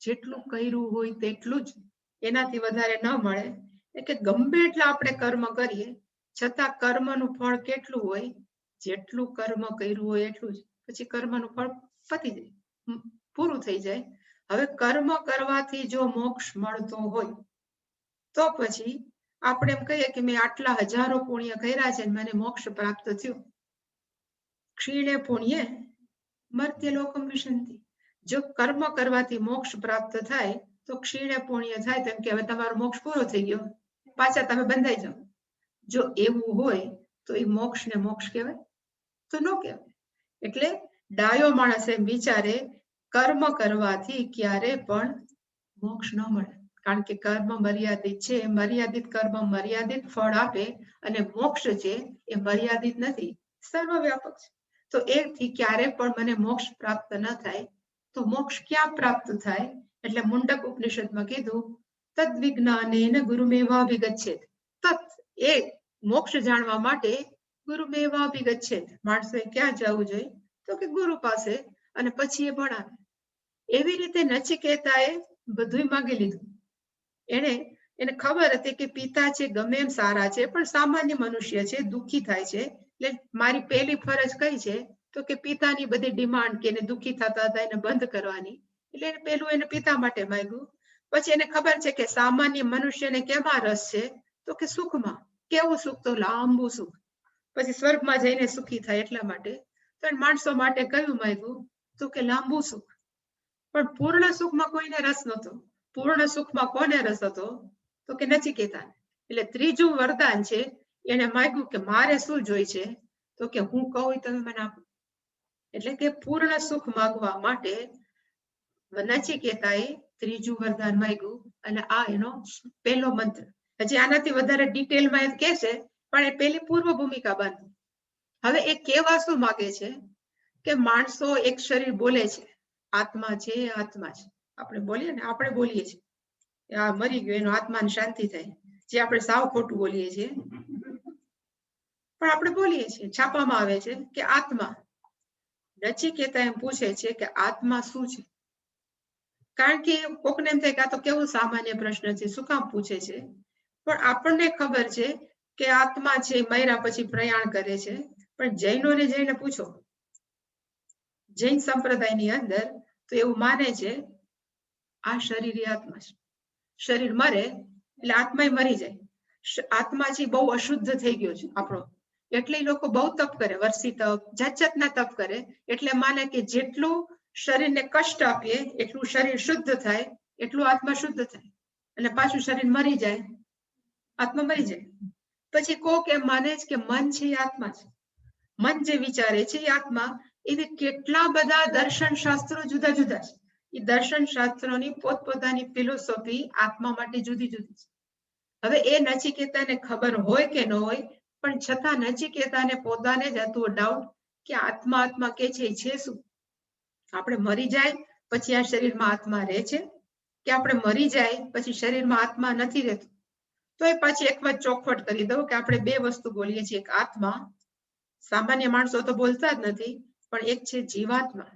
A: જેટલું કર્યું હોય તેટલું જ, એનાથી વધારે ન મળે. એટલે ગમે એટલા આપણે કર્મ કરીએ છતાં કર્મનું ફળ કેટલું હોય? જેટલું કર્મ કર્યું હોય એટલું જ. પછી કર્મનું ફળ પતી જાય, પૂરું થઈ જાય. હવે કર્મ કરવાથી જો મોક્ષ મળતો હોય તો પછી આપણે એમ કહીએ કે મેં આટલા હજારો પુણ્ય કર્યા છે મને મોક્ષ પ્રાપ્ત થયું. ક્ષીણે પુણ્ય મર્ત્ય લોકમ વિશંતિ. જો કર્મ કરવાથી મોક્ષ પ્રાપ્ત થાય તો ક્ષીણે પુણ્ય થાય, તેમ કે હવે તમારો મોક્ષ પૂરો થઈ ગયો, પાછા તમે બંધાઈ જાઓ. જો એવું હોય તો એ મોક્ષ ને મોક્ષ કહેવાય? તો ન કહેવાય. એટલે ડાયો માણસ એમ વિચારે કર્મ કરવાથી ક્યારે પણ મોક્ષ ન મળે, કારણ કે કર્મ મર્યાદિત છે. મર્યાદિત કર્મ મર્યાદિત ફળ આપે, અને મોક્ષ છે એ મર્યાદિત નથી, સર્વવ્યાપક છે. તો એથી ક્યારે પણ મને મોક્ષ પ્રાપ્ત ન થાય. તો મોક્ષ ક્યાં પ્રાપ્ત થાય? એટલે મુંડક ઉપનિષદમાં કીધું તદ વિજ્ઞાનેન ગુરુમેવાભિગચ્છેત. તત એ મોક્ષ જાણવા માટે ગુરુમેવાભિગચ્છેત. માણસોએ ક્યાં જવું જોઈએ? તો કે ગુરુ પાસે, અને પછી એ ભણાવે. એવી રીતે નચિકેતાએ બધું માગી લીધું. એને ખબર હતી કે પિતા છે ગમે એમ સારા છે પણ સામાન્ય મનુષ્ય છે, દુઃખી થાય છે, એટલે મારી પહેલી ફરજ કઈ છે? તો કે પિતાની બધી ડિમાન્ડ કે એને દુઃખી થતા હતા એને બંધ કરવાની. એટલે પેલું એને પિતા માટે માંગ્યું. પછી એને ખબર છે કે સામાન્ય મનુષ્યને કેમાં રસ છે? તો કે સુખમાં. કેવું સુખ? તો લાંબુ સુખ. પછી સ્વર્ગમાં જઈને સુખી થાય એટલા માટે. તો માણસો માટે કયું માંગ્યું? તો કે લાંબુ સુખ. પણ પૂર્ણ સુખમાં કોઈને રસ નહોતો. પૂર્ણ સુખમાં કોને રસ હતો? તો કે નચિકેતાને. એટલે ત્રીજું વરદાન છે, એને માંગ્યું કે મારે શું જોઈ છે? તો કે હું કહું તમે મને આપો. એટલે કે પૂર્ણ સુખ માંગવા માટે નચિકેતાએ ત્રીજું વરદાન માંગ્યું, અને આ એનો પહેલો મંત્ર. હજી આનાથી વધારે ડિટેલમાં એમ કે છે, પણ એ પેલી પૂર્વ ભૂમિકા બાંધી. હવે એ કેવા શું માંગે છે? કે માણસો એક શરીર બોલે છે આત્મા છે, આત્મા છે. આપણે બોલીએ ને, આપણે બોલીએ છીએ આ મરી ગયો એનો આત્માને શાંતિ થાય, જે આપણે સાવ ખોટું બોલીએ છીએ. પણ આપણે બોલીએ છીએ, છાપામાં આવે છે કે આત્મા. નચિકેતા એમ પૂછે છે કે આત્મા શું છે? કારણ કે કોકને એમ થાય કે આ તો કેવું સામાન્ય પ્રશ્ન છે, શું કામ પૂછે છે? પણ આપણને ખબર છે કે આત્મા છે મર્યા પછી પ્રયાણ કરે છે. પણ જૈનોને જઈને પૂછો, જૈન સંપ્રદાયની અંદર તો એવું માને છે આ શરીર એ આત્મા છે. શરીર મરે એટલે આત્મા મરી જાય. આત્મા છે બહુ અશુદ્ધ થઈ ગયો છે આપણો, એટલે લોકો બહુ તપ કરે, વર્ષી તપ, જાત જાતના તપ કરે. એટલે માને કે જેટલું શરીરને કષ્ટ આપીએ એટલું શરીર શુદ્ધ થાય, એટલું આત્મા શુદ્ધ થાય, અને પાછું શરીર મરી જાય, આત્મા મરી જાય. પછી કોક એમ માને છે કે મન છે એ આત્મા છે, મન જે વિચારે છે એ આત્મા. એવી કેટલા બધા દર્શન શાસ્ત્રો જુદા જુદા છે. એ દર્શન શાસ્ત્રોની પોતપોતાની ફિલોસોફી આત્મા માટે જુદી જુદી છે. હવે એ નચિકેતાને ખબર હોય કે ન હોય, પણ છતાં નચિકેતાને પોતાને જ હતો ડાઉટ કે આત્મા આત્મા કે છે શું? આપણે મરી જાય પછી આ શરીરમાં આત્મા રહે છે, કે આપણે મરી જાય પછી શરીરમાં આત્મા નથી રહેતો? તો એ પાછી એક વાત ચોખવટ કરી દઉં કે આપણે બે વસ્તુ બોલીએ છીએ, એક આત્મા, સામાન્ય માણસો તો બોલતા જ નથી, પણ એક છે જીવાત્મા.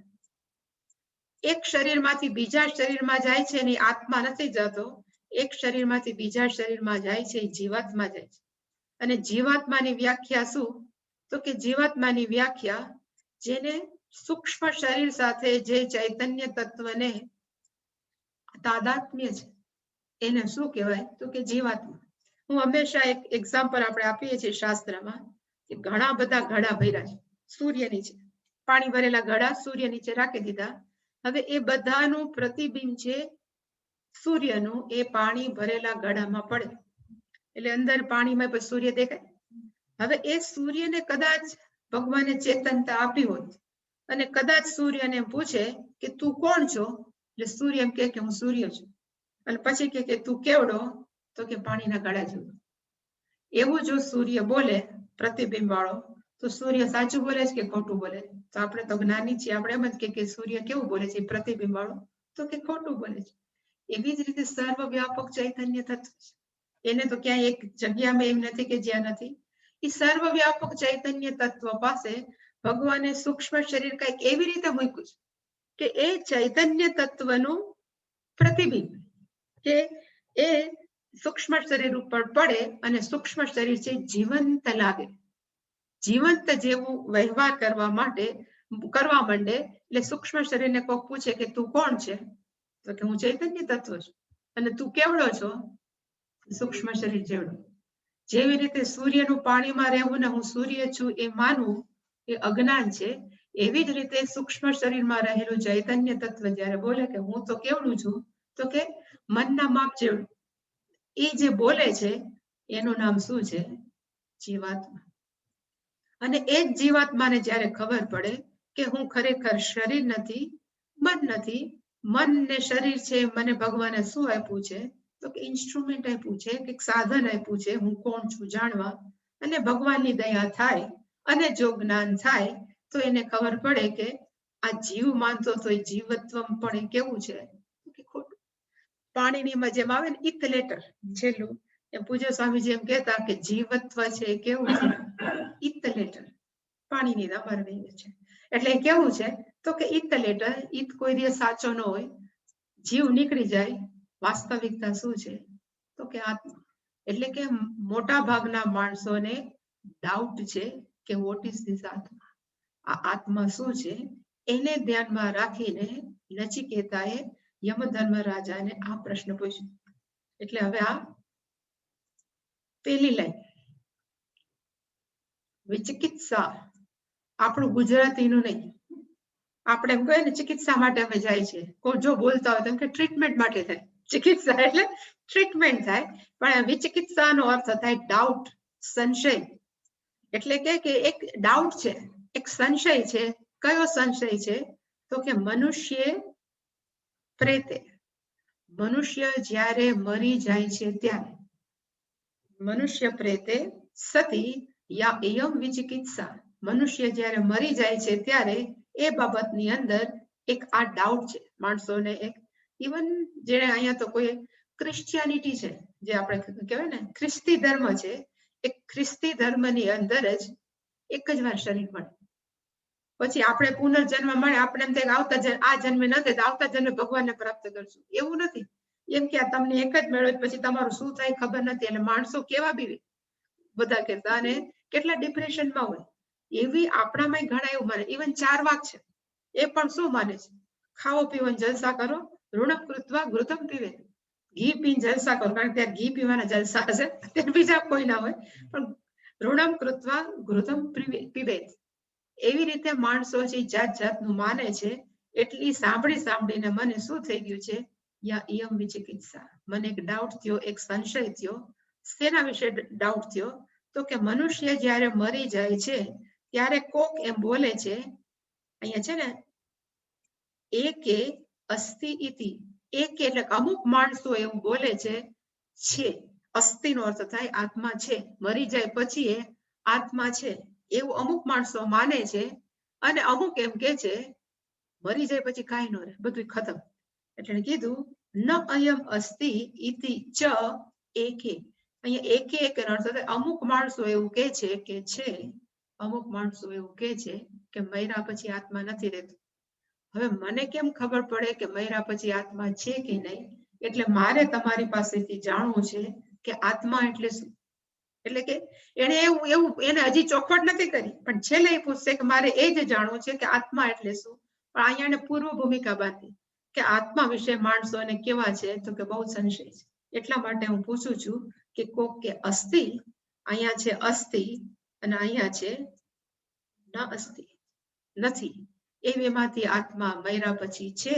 A: એક શરીરમાંથી બીજા શરીરમાં જાય છે ને આત્મા નથી જતો, એક શરીરમાંથી બીજા શરીરમાં જાય છે, જીવાત્મા જાય છે. અને જીવાત્માની વ્યાખ્યા શું? તો કે જીવાત્માની વ્યાખ્યા જેને સૂક્ષ્મ શરીર સાથે જે ચૈતન્ય તત્વને તાદાત્મ્ય છે, એને શું કહેવાય તો કે જીવાત્મા. હું હંમેશા એક એક્ઝામ્પલ આપણે આપીએ છીએ શાસ્ત્રમાં કે ઘણા બધા ઘડા ભર્યા છે સૂર્ય નીચે, પાણી ભરેલા ઘડા સૂર્ય નીચે રાખી દીધા. હવે એ બધાનું પ્રતિબિંબ છે સૂર્યનું એ પાણી ભરેલા ઘડામાં પડે એટલે અંદર પાણીમાં પછી સૂર્ય દેખાય. હવે એ સૂર્યને કદાચ ભગવાને ચેતનતા આપી હોત અને કદાચ સૂર્યને પૂછે કે તું કોણ છો, એટલે સૂર્ય એમ કે હું સૂર્ય છું. અને પછી કે તું કેવડો, તો કે પાણીના ઘડા જેવો. એવું જો સૂર્ય બોલે પ્રતિબિંબ વાળો, તો સૂર્ય સાચું બોલે છે કે ખોટું બોલે? તો આપણે તો જ્ઞાની છીએ, આપણે એમ જ કે સૂર્ય કેવું બોલે છે પ્રતિબિંબ વાળો, તો કે ખોટું બોલે છે. એવી જ રીતે સર્વવ્યાપક ચૈતન્ય તત્વ છે, એને તો ક્યાંય એક જગ્યામાં એમ નથી કે જ્યાં નથી. એ સર્વવ્યાપક ચૈતન્ય તત્વ પાસે ભગવાને સૂક્ષ્મ શરીર કઈક એવી રીતે મૂક્યું છે કે એ ચૈતન્ય તત્વનું પ્રતિબિંબ કે એ સૂક્ષ્મ શરીર ઉપર પડે અને સૂક્ષ્મ શરીર છે જીવંત લાગે, જીવંત જેવું વ્યવહાર કરવા માંડે. એટલે સૂક્ષ્મ શરીરને કોક પૂછે કે તું કોણ છે, તો કે હું ચૈતન્ય તત્વ છું. અને તું કેવડો છો? સૂક્ષ્મ શરીર જેવડો. જેવી રીતે સૂર્યનું પાણીમાં રહેવું ને હું સૂર્ય છું એ માનવું એ અજ્ઞાન છે, એવી જ રીતે સૂક્ષ્મ શરીરમાં રહેલું ચૈતન્ય તત્વ જયારે બોલે કે હું તો કેવડું છું, તો કે મનના માપ જેવડું. એ જે બોલે છે એનું નામ શું છે? જીવાત્મા. અને એ જ જીવાત્માને જયારે ખબર પડે કે હું ખરેખર શરીર નથી, મન નથી, મન ને શરીર છે, મને ભગવાને શું આપ્યું છે? તો કે ઇન્સ્ટ્રુમેન્ટ આપ્યું છે, કે સાધન આપ્યું છે હું કોણ છું જાણવા. અને ભગવાનની દયા થાય અને જો જ્ઞાન થાય તો એને ખબર પડે કે આ જીવ માનતો તો એ જીવત્વ પણ કેવું છે કે ખોટું. પાણીની જેમ આવે ને ઇથ લેટર છેલ્લું, એમ પૂજ્ય સ્વામીજી એમ કહેતા કે જીવત્વ છે કેવું છે? ઇથ લેટર. પાણીની અમારે છે એટલે કેવું છે તો કે ઇથ લેટર. ઇથ કોઈ દિવસ સાચો ન હોય, જીવ નીકળી જાય. વાસ્તવિકતા શું છે તો કે આત્મા. એટલે કે મોટા ભાગના માણસોને ડાઉટ છે કે વોટ ઇઝ ધીસ આત્મા, આ આત્મા શું છે? એને ધ્યાનમાં રાખીને નચિકેતાએ યમધર્મરાજાને આ પ્રશ્ન પૂછ્યો. એટલે હવે આ પેલી લાઈન વિચિકિત્સા, આપણું ગુજરાતીનું નહીં. આપણે એમ કહીએ ને ચિકિત્સા માટે અમે જાય છે, કોઈ જો બોલતા હોય તો કે ટ્રીટમેન્ટ માટે થાય. ચિકિત્સા એટલે ટ્રીટમેન્ટ થાય, પણ વિચિકિત્સાનો અર્થ થાય ડાઉટ, સંશય. એટલે કે એક ડાઉટ છે, એક સંશય છે. કયો સંશય છે તો કે મનુષ્ય પ્રેતે, મનુષ્ય જ્યારે મરી જાય છે ત્યારે, મનુષ્ય પ્રેતે સતી યા એયમ વિચિકિત્સા, મનુષ્ય જ્યારે મરી જાય છે ત્યારે એ બાબતની અંદર એક આ ડાઉટ છે માણસોને. એક ઇવન જેને અહીંયા તો કોઈ ક્રિશ્ચિયાનિટી છે, જે આપણે કહેવાય ને ખ્રિસ્તી ધર્મ છે, એક ખ્રિસ્તી ધર્મની અંદર જ એક જ વાર શરીર મળે, પછી આપણે પુનર્જન્મ મળે, આપણે એમ થાય આવતા આ જન્મે ન થાય તો આવતા જન્મે ભગવાનને પ્રાપ્ત કરશું. એવું નથી. એમ કે તમને એક જ મેળવે પછી તમારું શું થાય ખબર નથી. એટલે માણસો કેવા બી બધા કહેતા અને કેટલા ડિપ્રેશનમાં હોય. એવી આપણામાં ઘણા એવું માને. ઇવન 4 વાક છે એ પણ શું માને છે? ખાઓ પીવો જલસા કરો, ઋણમ કૃત્વા ઘૃતમ પીવે. ઘી પીને જલસા કરો, કારણ કે ત્યાં ઘી પીવાના જલસા હશે, ત્યાં બીજા કોઈ ના હોય. પણ ઋણમ કૃત્વા ઘૃતમ પીવે. એવી રીતે માણસો છે જાત જાતનું માને છે. એટલી સાંભળીને મને શું થઈ ગયું છે? યા ઇયમ વિચિકિત્સા, મને એક ડાઉટ થયો, એક સંશય થયો. શેના વિશે ડાઉટ થયો તો કે મનુષ્ય જ્યારે મરી જાય છે ત્યારે કોક એમ બોલે છે, અહીંયા છે ને એકે અસ્તિ ઇતિ, એક એટલે અમુક માણસો એવું બોલે છે અસ્થિનો અર્થ થાય આત્મા છે, મરી જાય પછી એ આત્મા છે એવું અમુક માણસો માને છે. અને અમુક એમ કે છે મરી જાય પછી કાંઈ ન રહે, બધું ખતમ. એટલે કીધું ન અયમ અસ્તિ ઇતિ ચ એકે. અહીંયા એકે અર્થ થાય અમુક માણસો એવું કે છે, અમુક માણસો એવું કે છે કે મર્યા પછી આત્મા નથી રહેતું. હવે મને કેમ ખબર પડે કે મર્યા પછી આત્મા છે કે નહીં? એટલે મારે તમારી પાસેથી જાણવું છે કે આત્મા એટલે શું. એટલે કે એને એને હજી ચોખવટ નથી કરી, પણ છેલ્લે એ પૂછશે કે મારે એ જ જાણવું છે કે આત્મા એટલે શું. પણ અહીંયા એને પૂર્વ ભૂમિકા બાંધી કે આત્મા વિશે માણસોને કેવા છે તો કે બહુ સંશય છે. એટલા માટે હું પૂછું છું કે કોક કે અસ્થિ, અહીંયા છે અસ્થિ અને અહીંયા છે ન અસ્થિ, નથી. એ બેમાંથી આત્મા મર્યા પછી છે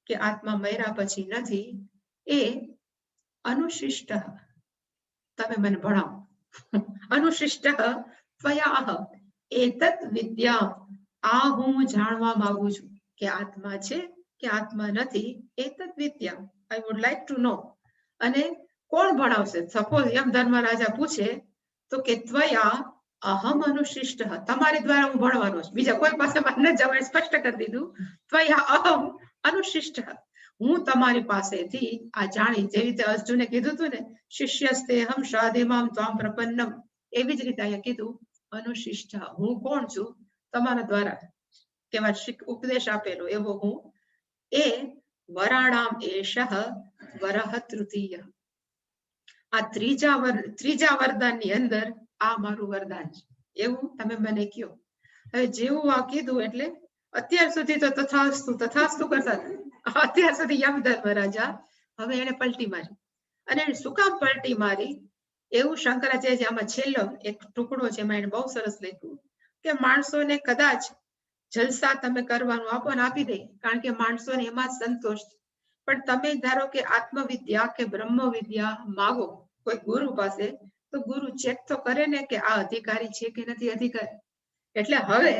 A: કે આત્મા મર્યા પછી નથી, એ અનુશિષ્ટ. તમે મને ભણાવો. અનુશિષ્ટ ત્વયા એતત વિદ્યા. આ હું જાણવા માંગુ છું કે આત્મા છે કે આત્મા નથી. એતત વિદ્યા, આઈ વુડ લાઈક ટુ નો. અને કોણ ભણાવશે? સપોઝ યમ ધર્મરાજા પૂછે તો કે ત્વયા અહમ અનુશિષ્ટ, તમારી દ્વારા હું ભણવાનો છું, બીજા કોઈ પાસે ન જવાય. સ્પષ્ટ કરી દીધું. ત્વયા અહમ અનુશિષ્ટ, હું તમારી પાસેથી આ જાણી, જેવી રીતે અર્જુને કીધું હતું ને, શિષ્યસ્તે હમ શાધિમામ ત્વામ પ્રપન્નમ, એવી જ રીતે અહીંયા કીધું અનુશિષ્ટ. હું કોણ છું? તમારા દ્વારા કેવા ઉપદેશ આપેલો એવો હું. એ વરાણામ એષઃ વરહ તૃતીય. આ ત્રીજા વરદાનની અંદર આ મારું વરદાન છે, એવું તમે મને કહો. હવે જેવું આ કીધું એટલે અત્યાર સુધી તો તથાસ્તુ તથાસ્તુ કરતા હતા. અત્યાર સુધી યમ ધર્મરાજા, હવે એને પલટી મારી. અને શું કામ પલટી મારી? એવું શંકરાચાર્ય આમાં છેલ્લો એક ટુકડો છે, એમાં એને બહુ સરસ લખ્યું કે માણસોને કદાચ જલસા તમે કરવાનું આપો ને આપી દે, કારણ કે માણસોને એમાં સંતોષ. પણ તમે ધારો કે આત્મવિદ્યા કે બ્રહ્મ વિદ્યા માગો કોઈ ગુરુ પાસે, તો ગુરુ ચેક તો કરે ને કે આ અધિકારી છે કે નથી અધિકારી. એટલે હવે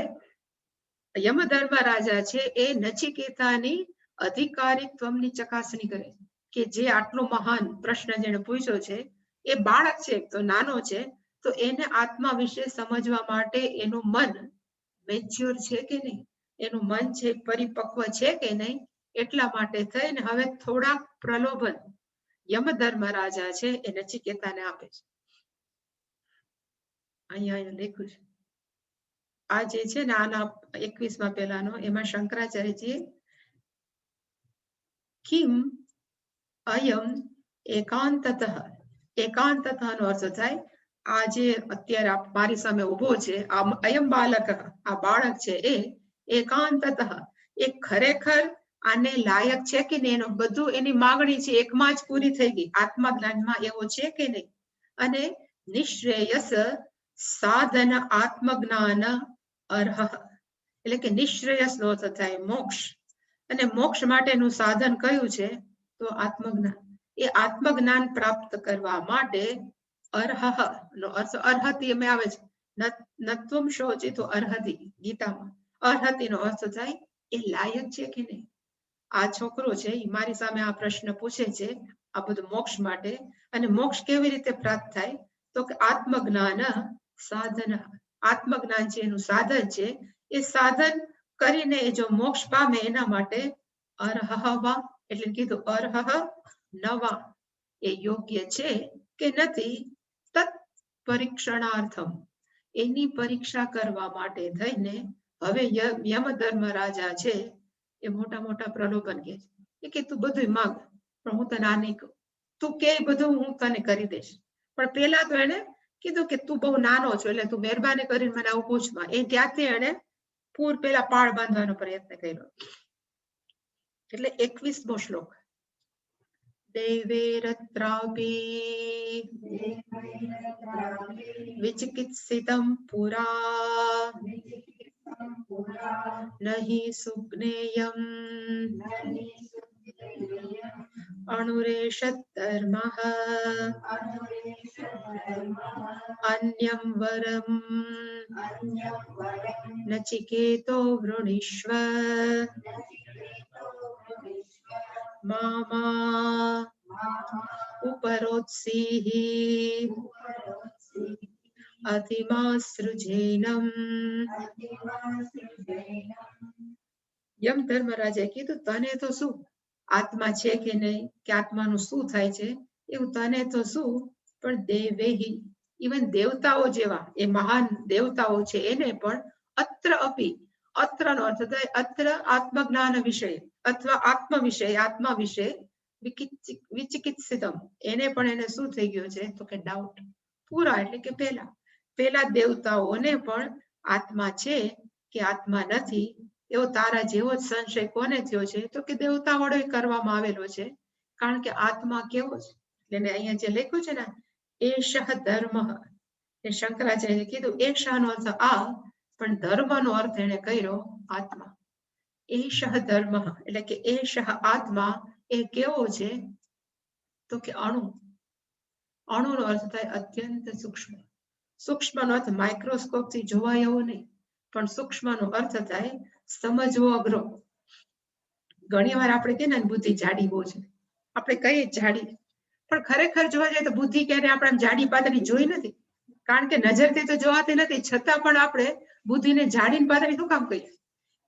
A: યમધર્મ રાજા છે એ નચિકેતાની અધિકારીત્વની ચકાસણી કરે કે જે આટલો મહાન પ્રશ્ન જેને પૂછ્યો છે, એ બાળક છે તો નાનો છે, તો એને આત્મા વિશે સમજવા માટે એનું મન મેચ્યોર છે કે નહીં, એનું મન છે પરિપક્વ છે કે નહીં. એટલા માટે થઈને હવે થોડાક પ્રલોભન યમધર્મ રાજા છે એ નચિકેતાને આપે છે. અહીંયા લખ્યું છે આ જે છે ને આના 21માં પહેલાનો, એમાં શંકરાચાર્યજી કિમ અયમ એકાંતતઃ, એકાંતતઃ નો અર્થ થાય આ જે અત્યારે મારી સામે ઉભો છે આ અયમ બાલક, આ બાળક છે એ એકાંતતઃ, એ ખરેખર આને લાયક છે કે નહીં, એનું બધું એની માંગણી છે એકમાં જ પૂરી થઈ ગઈ, આત્મા જ્ઞાનમાં એવો છે કે નહીં. અને નિશ્રેયસ સાધન આત્મજ્ઞાન અર્હ, એટલે કે નિશ્રેયસ નો અર્થ થાય મોક્ષ, અને મોક્ષ માટેનું સાધન કયું છે? તો આત્મજ્ઞાન. એ આત્મજ્ઞાન પ્રાપ્ત કરવા માટે અર્હ નો અર્થ અર્હતિ એમ આવે છે. નત્વમ શોચિ તો અર્હતિ, ગીતામાં અર્હતિ નો અર્થ થાય એ લાયક છે કે નહીં. આ છોકરો છે એ મારી સામે આ પ્રશ્ન પૂછે છે આ બધું મોક્ષ માટે. અને મોક્ષ કેવી રીતે પ્રાપ્ત થાય? તો કે આત્મજ્ઞાન સાધન, આત્મજ્ઞાન છે એનું સાધન છે. એ સાધન કરીને એ જો મોક્ષ પામે એના માટે અર્હવા, એટલે કીધું અર્હ નવા, એ યોગ્ય છે કે નથી. તત્ પરીક્ષણાર્થમ, એની પરીક્ષા કરવા માટે થઈને હવે યમધર્મ રાજા છે એ મોટા મોટા પ્રલોભન કે તું બધું માંગ, પણ હું તને આ નહીં કહું, તું કે બધું હું તને કરી દઈશ. પણ પેલા તો એને કીધું કે તું બહુ નાનો છો એટલે તું મહેરબાની કરીને મને આવું પૂછમાં. એ ત્યાંથી એને પેલા પાળ બાંધવાનો પ્રયત્ન કર્યો. એટલે 21મો શ્લોક. દેવેરત્રાપી વિચિકિત્સિતમ પુરા નહિ સુજ્ઞેયમ અણુરેષત ધર્મઃ અન્યમ વરમ નચિકેતો વૃણીષ્વ મામા ઉપરોત્સિહિ અતિમાસૃજેનમ. યમ ધર્મરાજાએ કીધું તને તો શું આત્મા છે કે નહીં, કે આત્માનું શું થાય છે એવું તને તો શું, પણ દેવેહી, ઇવન દેવતાઓ જેવા એ મહાન દેવતાઓ છે એને પણ અત્ર અપી, અત્ર નો અર્થ થાય અત્ર આત્મજ્ઞાન વિષય અથવા આત્મ વિષય, આત્મા વિષય વિચિકિત્સિતમ, એને પણ એને શું થઈ ગયો છે તો કે ડાઉટ. પૂરા એટલે કે પેલા દેવતાઓને પણ આત્મા છે કે આત્મા નથી એવો તારા જેવો જ સંશય કોને થયો છે તો કે દેવતા વડે કરવામાં આવેલો છે. કારણ કે આત્મા કેવો છે? એટલે અહીંયા જે લખ્યું છે ને એષ ધર્મ, એ શંકરાચાર્ય કીધું એષ નો અર્થ આ, પણ ધર્મ નો અર્થ એને કર્યો આત્મા. એષ ધર્મ એટલે કે એષ આત્મા એ કેવો છે તો કે અણુ. અણુ નો અર્થ થાય અત્યંત સૂક્ષ્મ. સૂક્ષ્મ નો અર્થ માઇક્રોસ્કોપ થી જોવાય એવો નહીં, પણ સૂક્ષ્મ નો અર્થ થાય સમજવો અઘરો. ઘણી વાર આપણે કહીએ ને બુદ્ધિ જાડી બહુ છે, આપણે કહીએ જાડી, પણ ખરેખર જોવા જાય તો બુદ્ધિ ક્યારે આપણે જાડી પાતળી જોઈ નથી, કારણ કે નજરથી તો જોવાતી નથી, છતાં પણ આપણે બુદ્ધિને જાડી પાતળી શું કામ કહીએ?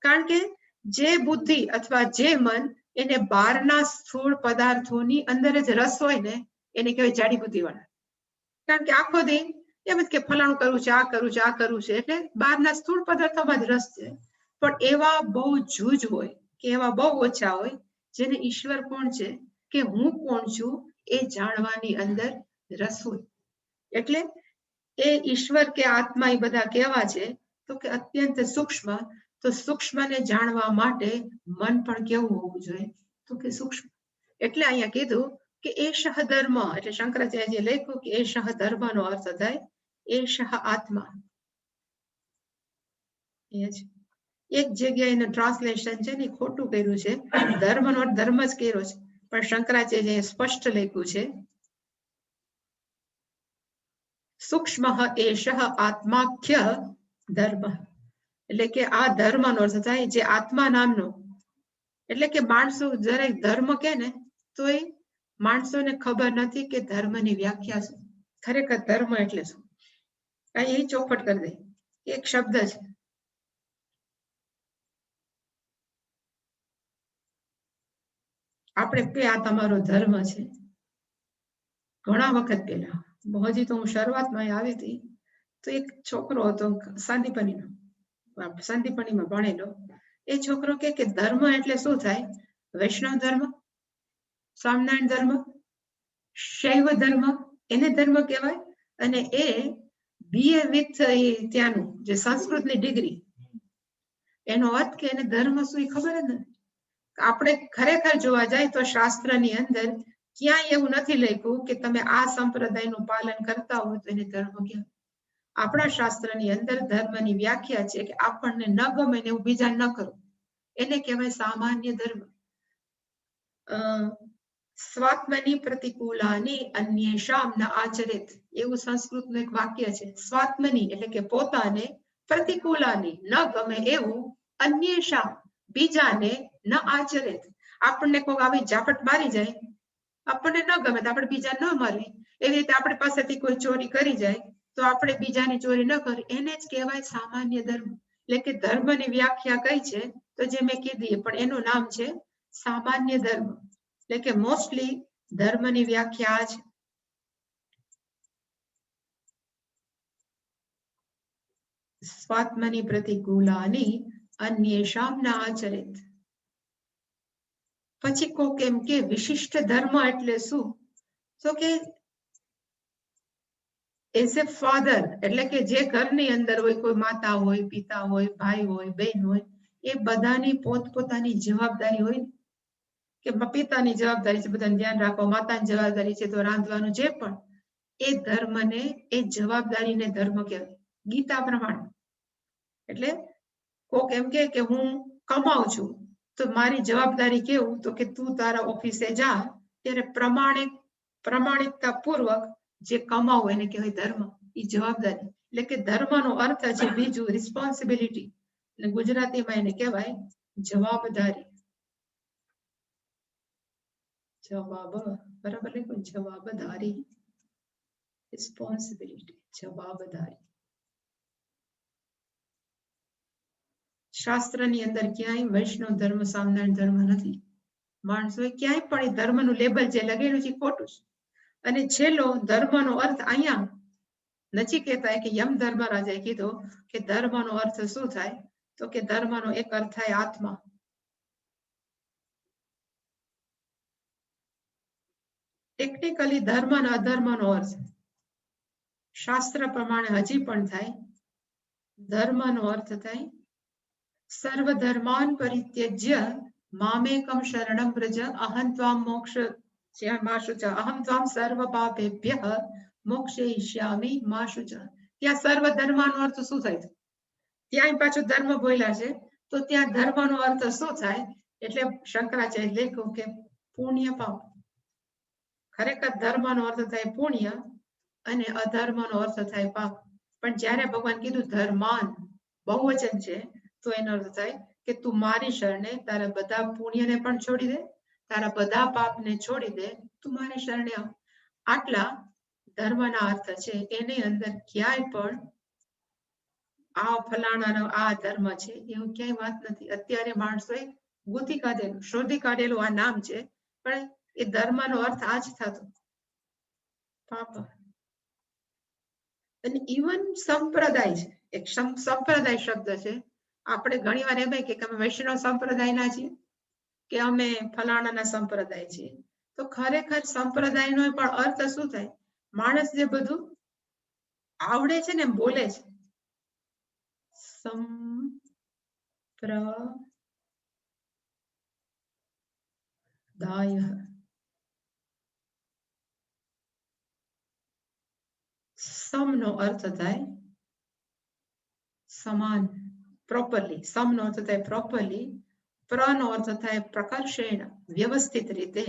A: કારણ કે જે બુદ્ધિ અથવા જે મન એને બહારના સ્થૂળ પદાર્થોની અંદર જ રસ હોય ને એને કહેવાય જાડી બુદ્ધિ વાળા. કારણ કે આખો દી એમ જ કે ફલાણું કરવું છે, આ કરવું છે, આ કરવું છે, એટલે બહારના સ્થૂળ પદાર્થોમાં જ રસ છે. પણ એવા બહુ જૂજ હોય કે એવા બહુ ઓછા હોય જેને ઈશ્વર કોણ છે કે હું કોણ છું એ જાણવાની અંદર રસ હોય. એટલે એ ઈશ્વર કે આત્મા એ બધા કેવા છે તો કે અત્યંત સૂક્ષ્મ. તો સૂક્ષ્મને જાણવા માટે મન પણ કેવું હોવું જોઈએ તો કે સૂક્ષ્મ. એટલે અહીંયા કીધું કે એષ ધર્મ, એટલે શંકરાચાર્યજીએ લખ્યું કે એષ ધર્મ નો અર્થ થાય એષ આત્મા. એક જગ્યાએ એનું ટ્રાન્સલેશન છે ને ખોટું કર્યું છે, ધર્મ નો અર્થ ધર્મ જ કર્યો છે, પણ શંકરાચાર્યએ સ્પષ્ટ લખ્યું છે સૂક્ષ્મ એષ આત્માખ્ય ધર્મ. એટલે કે આ ધર્મ નો અર્થ થાય જે આત્મા નામનો. એટલે કે માણસો જયારે ધર્મ કે ને તો એ માણસોને ખબર નથી કે ધર્મની વ્યાખ્યા શું, ખરેખર ધર્મ એટલે શું. એ ચોખવટ કરી દે. એક શબ્દ છે, આપણે કે આ તમારો ધર્મ છે. ઘણા વખત પહેલા, હજી તો હું શરૂઆતમાં આવી હતી, તો એક છોકરો હતો શાંતિપનીનો, શાંતિપનીમાં ભણેલો. એ છોકરો કે ધર્મ એટલે શું થાય? વૈષ્ણવ ધર્મ, સ્વામિનારાયણ ધર્મ, શૈવ ધર્મ, એને ધર્મ કહેવાય. અને એ બીએ વિથ ત્યાંનું જે સંસ્કૃતની ડિગ્રી, એનો અર્થ કે એને ધર્મ શું એ ખબર જ નથી. આપણે ખરેખર જોવા જાય તો શાસ્ત્રની અંદર ક્યાંય એવું નથી લખ્યું કે તમે આ સંપ્રદાયનું પાલન કરતા હોય તો એને ધર્મ કહેવાય. આપણા શાસ્ત્રની અંદર ધર્મની વ્યાખ્યા છે કે આપણને ન ગમે ને એવું બીજા ન કરવું, એને કહેવાય સામાન્ય ધર્મ. સ્વાત્મની પ્રતિકૂલાની અન્યેષામ ન આચરેત, એવું સંસ્કૃતનું એક વાક્ય છે. સ્વાત્મની એટલે કે પોતાને, પ્રતિકૂલાની ન ગમે એવું, અન્યેષામ બીજાને, ન આચરેત આપણને કોઈ આવી ઝાપટ મારી જાય, આપણને ન ગમે તો આપણે બીજા ન મારવી. એવી રીતે આપણી પાસેથી કોઈ ચોરી કરી જાય તો આપણે બીજાની ચોરી ન કરવી, એને જ કહેવાય સામાન્ય ધર્મ. એટલે કે ધર્મની વ્યાખ્યા કઈ છે તો જે મેં કીધી, પણ એનું નામ છે સામાન્ય ધર્મ. એટલે કે મોસ્ટલી ધર્મની વ્યાખ્યા છે સ્વાત્મની પ્રતિકૂલાની અન્યેષામ ન આચરેત. પછી કોક એમ કે વિશિષ્ટ ધર્મ એટલે શું તો કે એઝ એ ફાધર, એટલે કે જે ઘરની અંદર હોય, કોઈ માતા હોય, પિતા હોય, ભાઈ હોય, બહેન હોય, એ બધાની પોતપોતાની જવાબદારી હોય કે પિતાની જવાબદારી છે બધાને ધ્યાન રાખવા, માતાની જવાબદારી છે તો રાંધવાનું, જે પણ એ ધર્મને, એ જવાબદારીને ધર્મ કહેવાય ગીતા પ્રમાણે. એટલે કોક એમ કે હું કમાઉં છું તો મારી જવાબદારી કેવું તો કે તું તારા ઓફિસે જા ત્યારે પ્રમાણિકતા પૂર્વક જે કમાવું એને કહેવાય ધર્મ, એ જવાબદારી. એટલે કે ધર્મનો અર્થ છે બીજું રિસ્પોન્સિબિલિટી, એટલે ગુજરાતીમાં એને કહેવાય જવાબદારી. જવાબ બરાબર લખ્યું, જવાબદારી, રિસ્પોન્સિબિલિટી, જવાબદારી. શાસ્ત્રની અંદર ક્યાંય વૈષ્ણવ ધર્મ, સ્વામિનારાયણ ધર્મ નથી. માણસોએ ક્યાંય પણ એ ધર્મનું લેબલ જે લગેલું છે ખોટું છે. અને છેલ્લો ધર્મનો અર્થ અહીંયા નચિકેતાએ કે યમ ધર્મરાજાએ કીધો કે ધર્મનો અર્થ શું થાય તો કે ધર્મનો એક અર્થ થાય આત્મા. ટેકનિકલી ધર્મ અને અધર્મનો અર્થ શાસ્ત્ર પ્રમાણે હજી પણ થાય. ધર્મનો અર્થ થાય સર્વ ધર્માન પરિત્યજ્ય મામેકમ શરણમ વ્રજ અહં ત્વામ મોક્ષ જ્યાં માં શુચ અહમ ત્વમ સર્વ પાપેભ્યઃ મોક્ષયિષ્યામિ માં શુચ. ત્યાં સર્વ ધર્મનો અર્થ શું થાય છે? ત્યાં પાછું ધર્મ બોલ્યા છે, તો ત્યાં ધર્મનો અર્થ શું થાય? એટલે શંકરાચાર્ય લખ્યું કે પુણ્ય પાપ. ખરેખર ધર્મનો અર્થ થાય પુણ્ય અને અધર્મનો અર્થ થાય પાપ. પણ જ્યારે ભગવાન કીધું ધર્માન બહુવચન છે, તો એનો અર્થ થાય કે તું મારી શરણે તારા બધા પુણ્યને પણ છોડી દે, તારા બધા પાપને છોડી દે, તું મારી શરણે આવ. આટલા ધર્મના અર્થ છે. એની અંદર ક્યાંય પણ આ ફલાણાનો આ ધર્મ છે એવું ક્યાંય વાત નથી. અત્યારે માણસોએ ગૂંથી કાઢેલું, શોધી કાઢેલું આ નામ છે, પણ એ ધર્મનો અર્થ આ જ થતો પાપ. અને ઇવન સંપ્રદાય છે, એક સંપ્રદાય શબ્દ છે. આપણે ઘણી વાર એમ કે અમે વૈષ્ણવ સંપ્રદાયના છીએ કે અમે ફલાણાના સંપ્રદાય છીએ. તો ખરેખર સંપ્રદાયનો પણ અર્થ શું થાય? માણસ જે બધું આવડે છે ને બોલે છે. સંપ્રદાય સમનો અર્થ થાય સમાન, પ્રોપરલી. સમનો અર્થ થાય પ્રોપરલી, પ્રનો અર્થ થાય પ્રકર્ષેણ, વ્યવસ્થિત રીતે,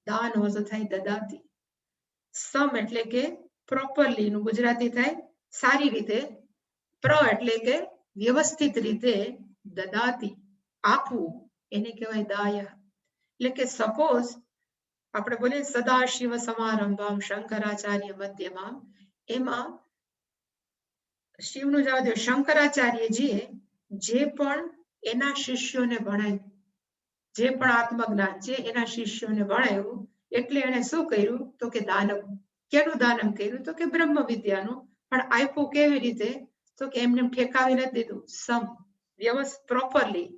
A: દાનો અર્થ થાય દદાતી. સમ એટલે કે પ્રોપરલી નું ગુજરાતી થાય સારી રીતે, પ્ર એટલે કે વ્યવસ્થિત રીતે, દદાતી આપવું, એને કહેવાય દાય. એટલે કે સપોઝ આપણે બોલીએ સદાશિવ સમારંભમ શંકરાચાર્ય મધ્યમાં, એમાં શિવનું જવા દો, શંકરાચાર્યજીએ જે પણ એના શિષ્યોને ભણાવ્યું, જે પણ આત્મજ્ઞાન છે એના શિષ્યોને ભણાવ્યું, એટલે એને શું કર્યું? તો કે દાનમ. કેનું દાનમ કર્યું? તો કે બ્રહ્મ વિદ્યાનું. પણ આપ્યું કેવી રીતે? તો કે એમને ઠેકાવી નથી દીધું. સમ, વ્યવસ્થિત, પ્રોપરલી.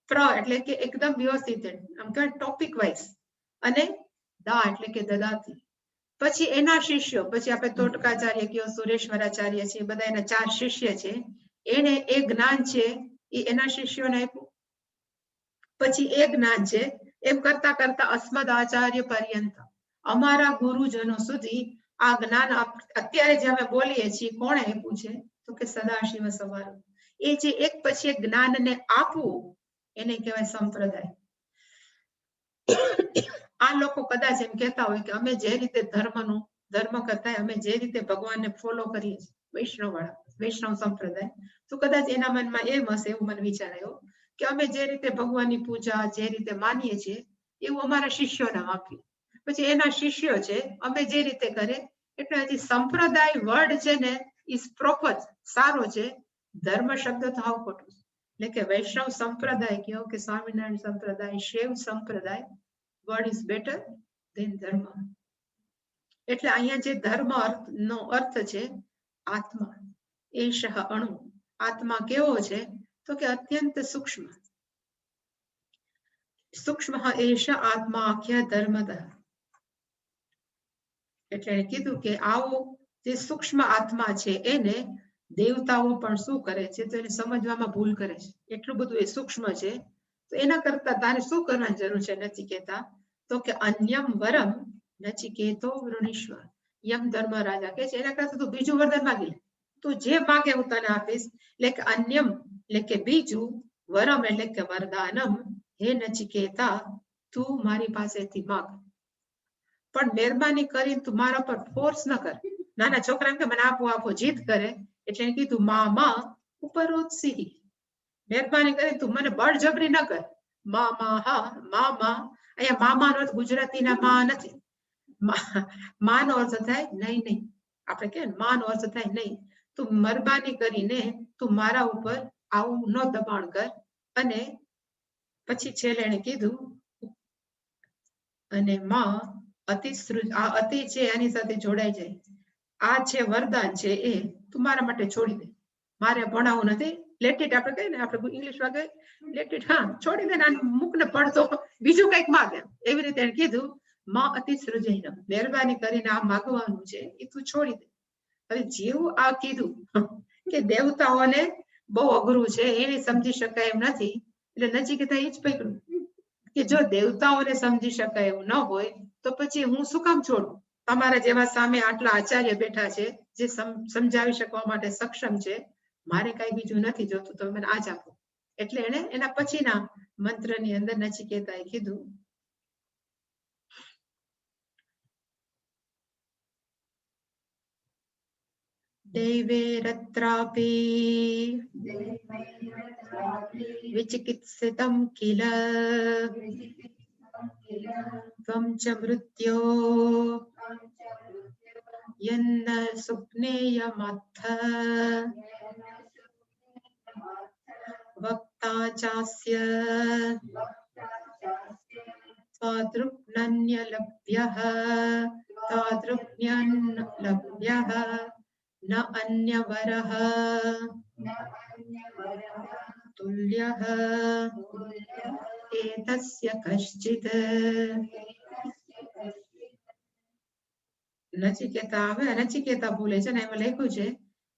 A: પ્ર એટલે કે એકદમ વ્યવસ્થિત, આમ કે ટોપિક વાઇઝ. અને દા એટલે કે દદાતી. પછી એના શિષ્યો, પછી આપણે તોટકાચાર્ય કયો, સુરેશ્વરાચાર્ય છે, બધા એના 4 શિષ્ય છે. એને એ જ્ઞાન છે એ એના શિષ્યોને આપ્યું. પછી એ જ્ઞાન છે એમ કરતા કરતા અસ્મદ આચાર્ય પર્યંત, અમારા ગુરુજનો સુધી આ જ્ઞાન અત્યારે જે અમે બોલીએ છીએ, કોણે આપ્યું છે? તો કે સદાશિવ સમારંભ. એ જે એક પછી એક જ્ઞાનને આપવું, એને કહેવાય સંપ્રદાય. આ લોકો કદાચ એમ કહેતા હોય કે અમે જે રીતે ધર્મ કરતા અમે જે રીતે ભગવાનને ફોલો કરીએ છીએ, વૈષ્ણવ સંપ્રદાય, તો કદાચ એના મનમાં એમ હશે, એવું મને વિચાર આવ્યો કે અમે જે રીતે ભગવાનની પૂજા જે રીતે માનીએ છીએ એવું અમારા શિષ્યોને આપીએ. પછી એના શિષ્યો છે અમે જે રીતે કરે, એટલે હજી સંપ્રદાય વર્ડ છે ને ઇઝ પ્રોપર, સારો છે. ધર્મ શબ્દ તો આવું ખોટું છે. એટલે કે વૈષ્ણવ સંપ્રદાય કયો કે સ્વામિનારાયણ સંપ્રદાય, શૈવ સંપ્રદાય, વર્ડ ઇઝ બેટર દેન ધર્મ. એટલે અહીંયા જે ધર્મ નો અર્થ છે આત્મા, એષઃ અણુ. આત્મા કેવો છે? તો કે અત્યંત સૂક્ષ્મ. સૂક્ષ્મ એષ આત્માખ્ય ધર્મદ. એટલે એને કીધું કે આવો જે સૂક્ષ્મ આત્મા છે એને દેવતાઓ પણ શું કરે છે? તો એને સમજવામાં ભૂલ કરે છે. એટલું બધું એ સૂક્ષ્મ છે. તો એના કરતા તારે શું કરવાની જરૂર છે નચિકેતા? તો કે અન્યમ વરમ નચિકેતો વૃણીશ્વર. યમ ધર્મરાજા કે છે એના કરતા તું બીજું વરદાન માગી લે. તું જે માગે હું તને આપીશ. એટલે કે અન્યમ એટલે કે બીજું, વરમ એટલે કે વરદાનમ, હે નચિકેતા તું મારી પાસેથી માગ. પણ મહેરબાની કરી તું મારા પર ફોર્સ ન કર. નાના છોકરાને કે મને આપો જીદ કરે, એટલે એને કીધું મા ઉપરોત્સિહી. મહેરબાની કરી તું મને બળજબરી ન કર. મા અહીંયા મામાનો અર્થ ગુજરાતીના માં નથી. માનો અર્થ થાય નહીં. આપણે કે માનો અર્થ થાય નહીં. તું મહેરબાની કરીને તું મારા ઉપર આવું ન દબાણ કર. અને પછી છેલ્લે એને કીધું અને માં અતિ છે એની સાથે જોડાઈ જાય. આ છે વરદાન છે એ તું મારા માટે છોડી દે. મારે ભણાવવું નથી. લેટ ઇટ, આપણે કહીએ ને, આપણે ઇંગ્લિશમાં કહીએ લેટ ઇટ, હા છોડી દે, મૂક ને પડતો બીજું કંઈક માગે. એવી રીતે એને કીધું માં અતિ સૃજય, મહેરબાની કરીને આ માગવાનું છે એ તું છોડી દે. હવે જેવું આ કીધું કે દેવતાઓને બહુ અઘરું છે, એને સમજી શકાય એમ નથી, એટલે નચિકેતા એ જ પકડ્યું કે જો દેવતાઓને સમજી શકાય એવું ન હોય તો પછી હું શું કામ છોડું? તમારા જેવા સામે આટલા આચાર્ય બેઠા છે જે સમજાવી શકવા માટે સક્ષમ છે. મારે કઈ બીજું નથી જોતું, તમે મને આ જ આપો. એટલે એને એના પછીના મંત્રની અંદર નચિકેતાએ કીધું, દૈવેરત્રાપી વિચિકિત્સિતં કિલ ત્વં ચ મૃત્યો યન્ન સુપ્નેયમત્થ વક્તા ચાસ્ય તાદૃક્નન્યલભ્યઃ તાદૃક્ન્યલભ્યઃ ન અન્યવરઃ તુલ્યઃ એતસ્ય કશ્ચિત. નચિકેતા, હવે નચિકેતા બોલે છે ને એમાં લખ્યું છે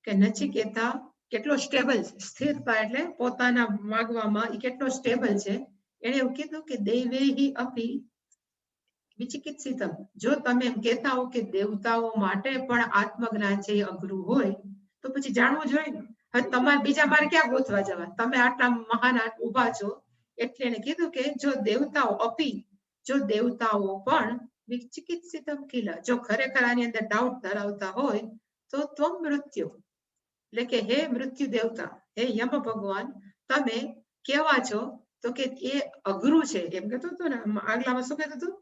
A: કે નચિકેતા કેટલો સ્ટેબલ છે. સ્થિરતા એટલે પોતાના માગવામાં એ કેટલો સ્ટેબલ છે. એને એવું કીધું કે દૈવેહી અપી વિચિકિત્સિતમ, જો તમે એમ કહેતા હો કે દેવતાઓ માટે પણ આત્મજ્ઞાન છે એ અઘરું હોય તો પછી જાણવું જોઈએ ને. હવે તમારે બીજા મારે ક્યાં ગોતવા જવા? તમે આટલા મહાન ઉભા છો. એટલે એને કીધું કે જો દેવતાઓ અપી, જો દેવતાઓ પણ વિચિકિત્સિતમ કિલ, જો ખરેખર આની અંદર ડાઉટ ધરાવતા હોય તો ત્વમ મૃત્યુ, એટલે કે હે મૃત્યુ દેવતા, હે યમ ભગવાન, તમે કેવા છો તો કે એ અઘરું છે. એમ કહેતો હતો ને આગલામાં, શું કહેતું હતું?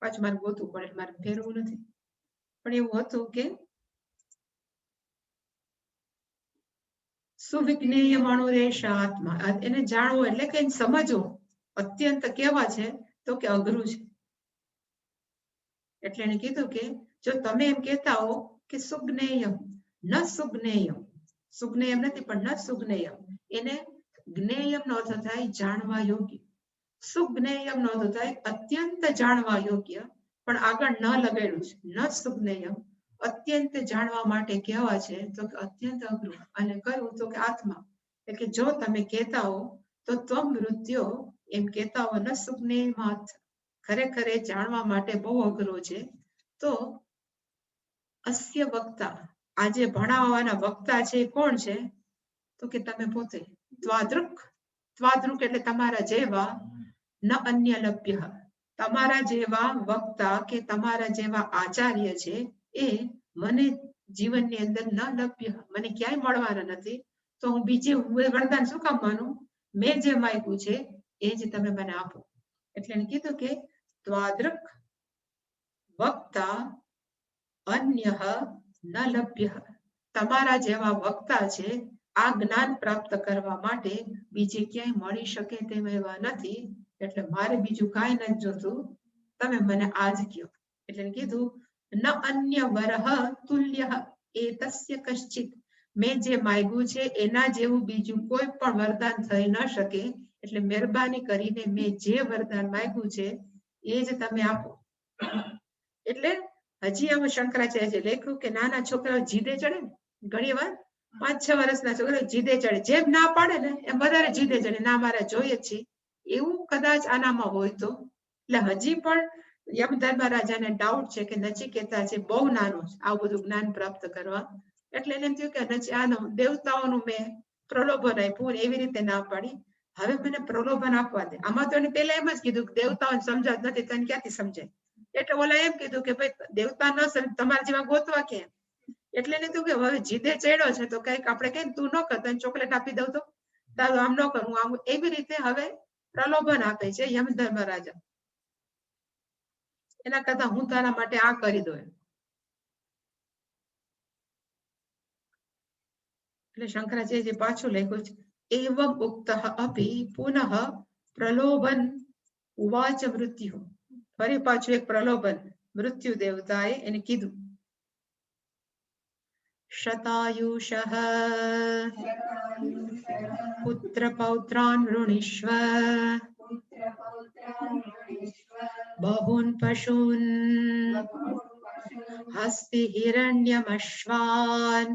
A: પાછું મારે ગોતવું પડે, મારે ફેરવું નથી, પણ એવું હતું કે સુવિજ્ઞેય મણોરેશ આત્મા, એને જાણવું એટલે કે સમજવું અત્યંત કેવા છે તો કે અઘરું છે. એટલે એને કીધું કે જો તમે એમ કહેતા હો કે સુજ્ઞેયમ, ન સુજ્ઞેયમ, સુજ્ઞેયમ નથી પણ ન સુજ્ઞેયમ, એને જ્ઞેયમ નો અર્થ થાય જાણવા યોગ્ય, સુજ્ઞેયમ નો અર્થ થાય અત્યંત જાણવા યોગ્ય, પણ આગળ ન લગાડ્યું છે. ન સુજ્ઞેયમ અત્યંત જાણવા માટે કેવા છે તો કે અત્યંત અઘરું. અને કયું તો કે આત્મા, એટલે કે જો તમે કહેતા હો તો ત્વમ મૃત્યો, એમ કહેતા હો ન સુજ્ઞેયમાત, ખરેખર એ જાણવા માટે બહુ અઘરો છે. તો અસ્ય વક્તા, આજે ભણાવવાના વક્તા છે કોણ છે તો કે તમે પોતે. ત્વાદૃક, ત્વાદૃક એટલે તમારા જેવા, ન અન્ય લભ્ય, તમારા જેવા વક્તા કે તમારા જેવા આચાર્ય છે એ મને જીવનની અંદર ન લભ્ય, મને ક્યાંય મળવાના નથી. તો હું બીજે વરદાન શું કામ માનું? મેં જે માંગ્યું છે એ જ તમે મને આપો. એટલે એને કીધું કે ત્વાદૃક વક્તા અન્ય ન લભ્ય, તમારા જેવા વક્તા છે આ જ્ઞાન પ્રાપ્ત કરવા માટે બીજે ક્યાંય મળી શકે તેમ એવા નથી. એટલે મારે બીજું કાંઈ નથી જોતું, તમે મને આજ કહો. એટલે કીધું ન અન્ય વરહ તુલ્ય એતસ્ય કશ્ચિત, મેં જે માંગ્યું છે એના જેવું બીજું કોઈ પણ વરદાન થઈ ન શકે. એટલે મહેરબાની કરીને મેં જે વરદાન માંગ્યું છે એ જ તમે આપો. એટલે હજી આમાં શંકરાચાર્ય લખ્યું કે નાના છોકરાઓ જીદે ચડે ને, ઘણી વાર 5-6 વર્ષના છોકરાઓ જીદે ચડે, જેમ ના પાડે ને એમ વધારે જીદે ચડે, ના મારે જોઈએ જ છે. એવું કદાચ આનામાં હોય તો. એટલે હજી પણ યમધર્મરાજાને ડાઉટ છે કે નચિકેતા છે બહુ નાનો છે આવું બધું જ્ઞાન પ્રાપ્ત કરવા. એટલે એને એમ થયું કે આનું દેવતાઓનું મેં પ્રલોભન આપ્યું, એવી રીતે ના પાડી, હવે મને પ્રલોભન આપવા દે. આમાં તો એને પહેલા એમ જ કીધું કે દેવતાઓને સમજાત નથી, તને ક્યાંથી સમજાય? એટલે ઓલા એમ કીધું કે ભાઈ દેવતા ન સમજ, તમારા જેવા ગોતવા કે. એટલે એને તું કે હવે જીદે ચડ્યો છે તો કઈક આપણે કઈ તું ન કર, તને ચોકલેટ આપી દઉં તો તારું આમ ન કરું આમ, એવી રીતે હવે પ્રલોભન આપે છે યમધર્મરાજા. એના કરતા હું તારા માટે આ કરી દઉં. એટલે શંકરાચાર્ય પાછું લખ્યું છે એવમ ઉક્ત અપી પુનઃ પ્રલોભન ઉવાચ મૃત્યુ. ફરી પાછું એક પ્રલોભન મૃત્યુ દેવતાએ એને કીધું. શતાયુષઃ પુત્ર પૌત્રાન વૃણીષ્વ બહૂન પશૂન હસ્તિ હિરણ્યમશ્વાન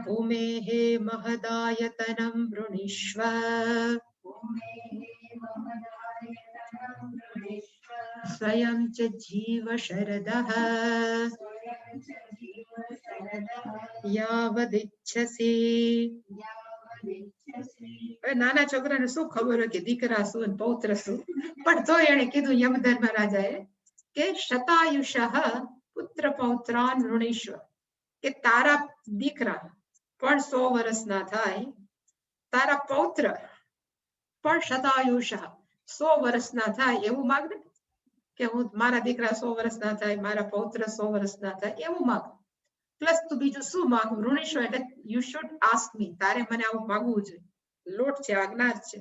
A: ભૂમેઃ મહદાયતનં વૃણીષ્વ સ્વયં ચ જીવ શરદઃ યાવદિચ્છસી. હવે નાના છોકરાને શું ખબર હોય કે દીકરા શું પૌત્ર શું, પણ તો એને કીધું યમધર્મરાજાએ કે શતાયુષઃ પુત્ર પૌત્રાન વૃણીશ્વ, કે તારા દીકરા પણ 100 વર્ષના થાય, તારા પૌત્ર પણ શતાયુષઃ 100 વર્ષના થાય એવું માગ ને, કે હું મારા દીકરા 100 વર્ષના થાય, મારા પૌત્ર 100 વર્ષના થાય એવું માગ. પ્લસ તું બીજું શું માંગ? વૃણીશ્વ એટલે યુ શુડ આસ્ક મી, તારે મને આવું માંગવું જોઈએ. લોટ છે, આજ્ઞા છે.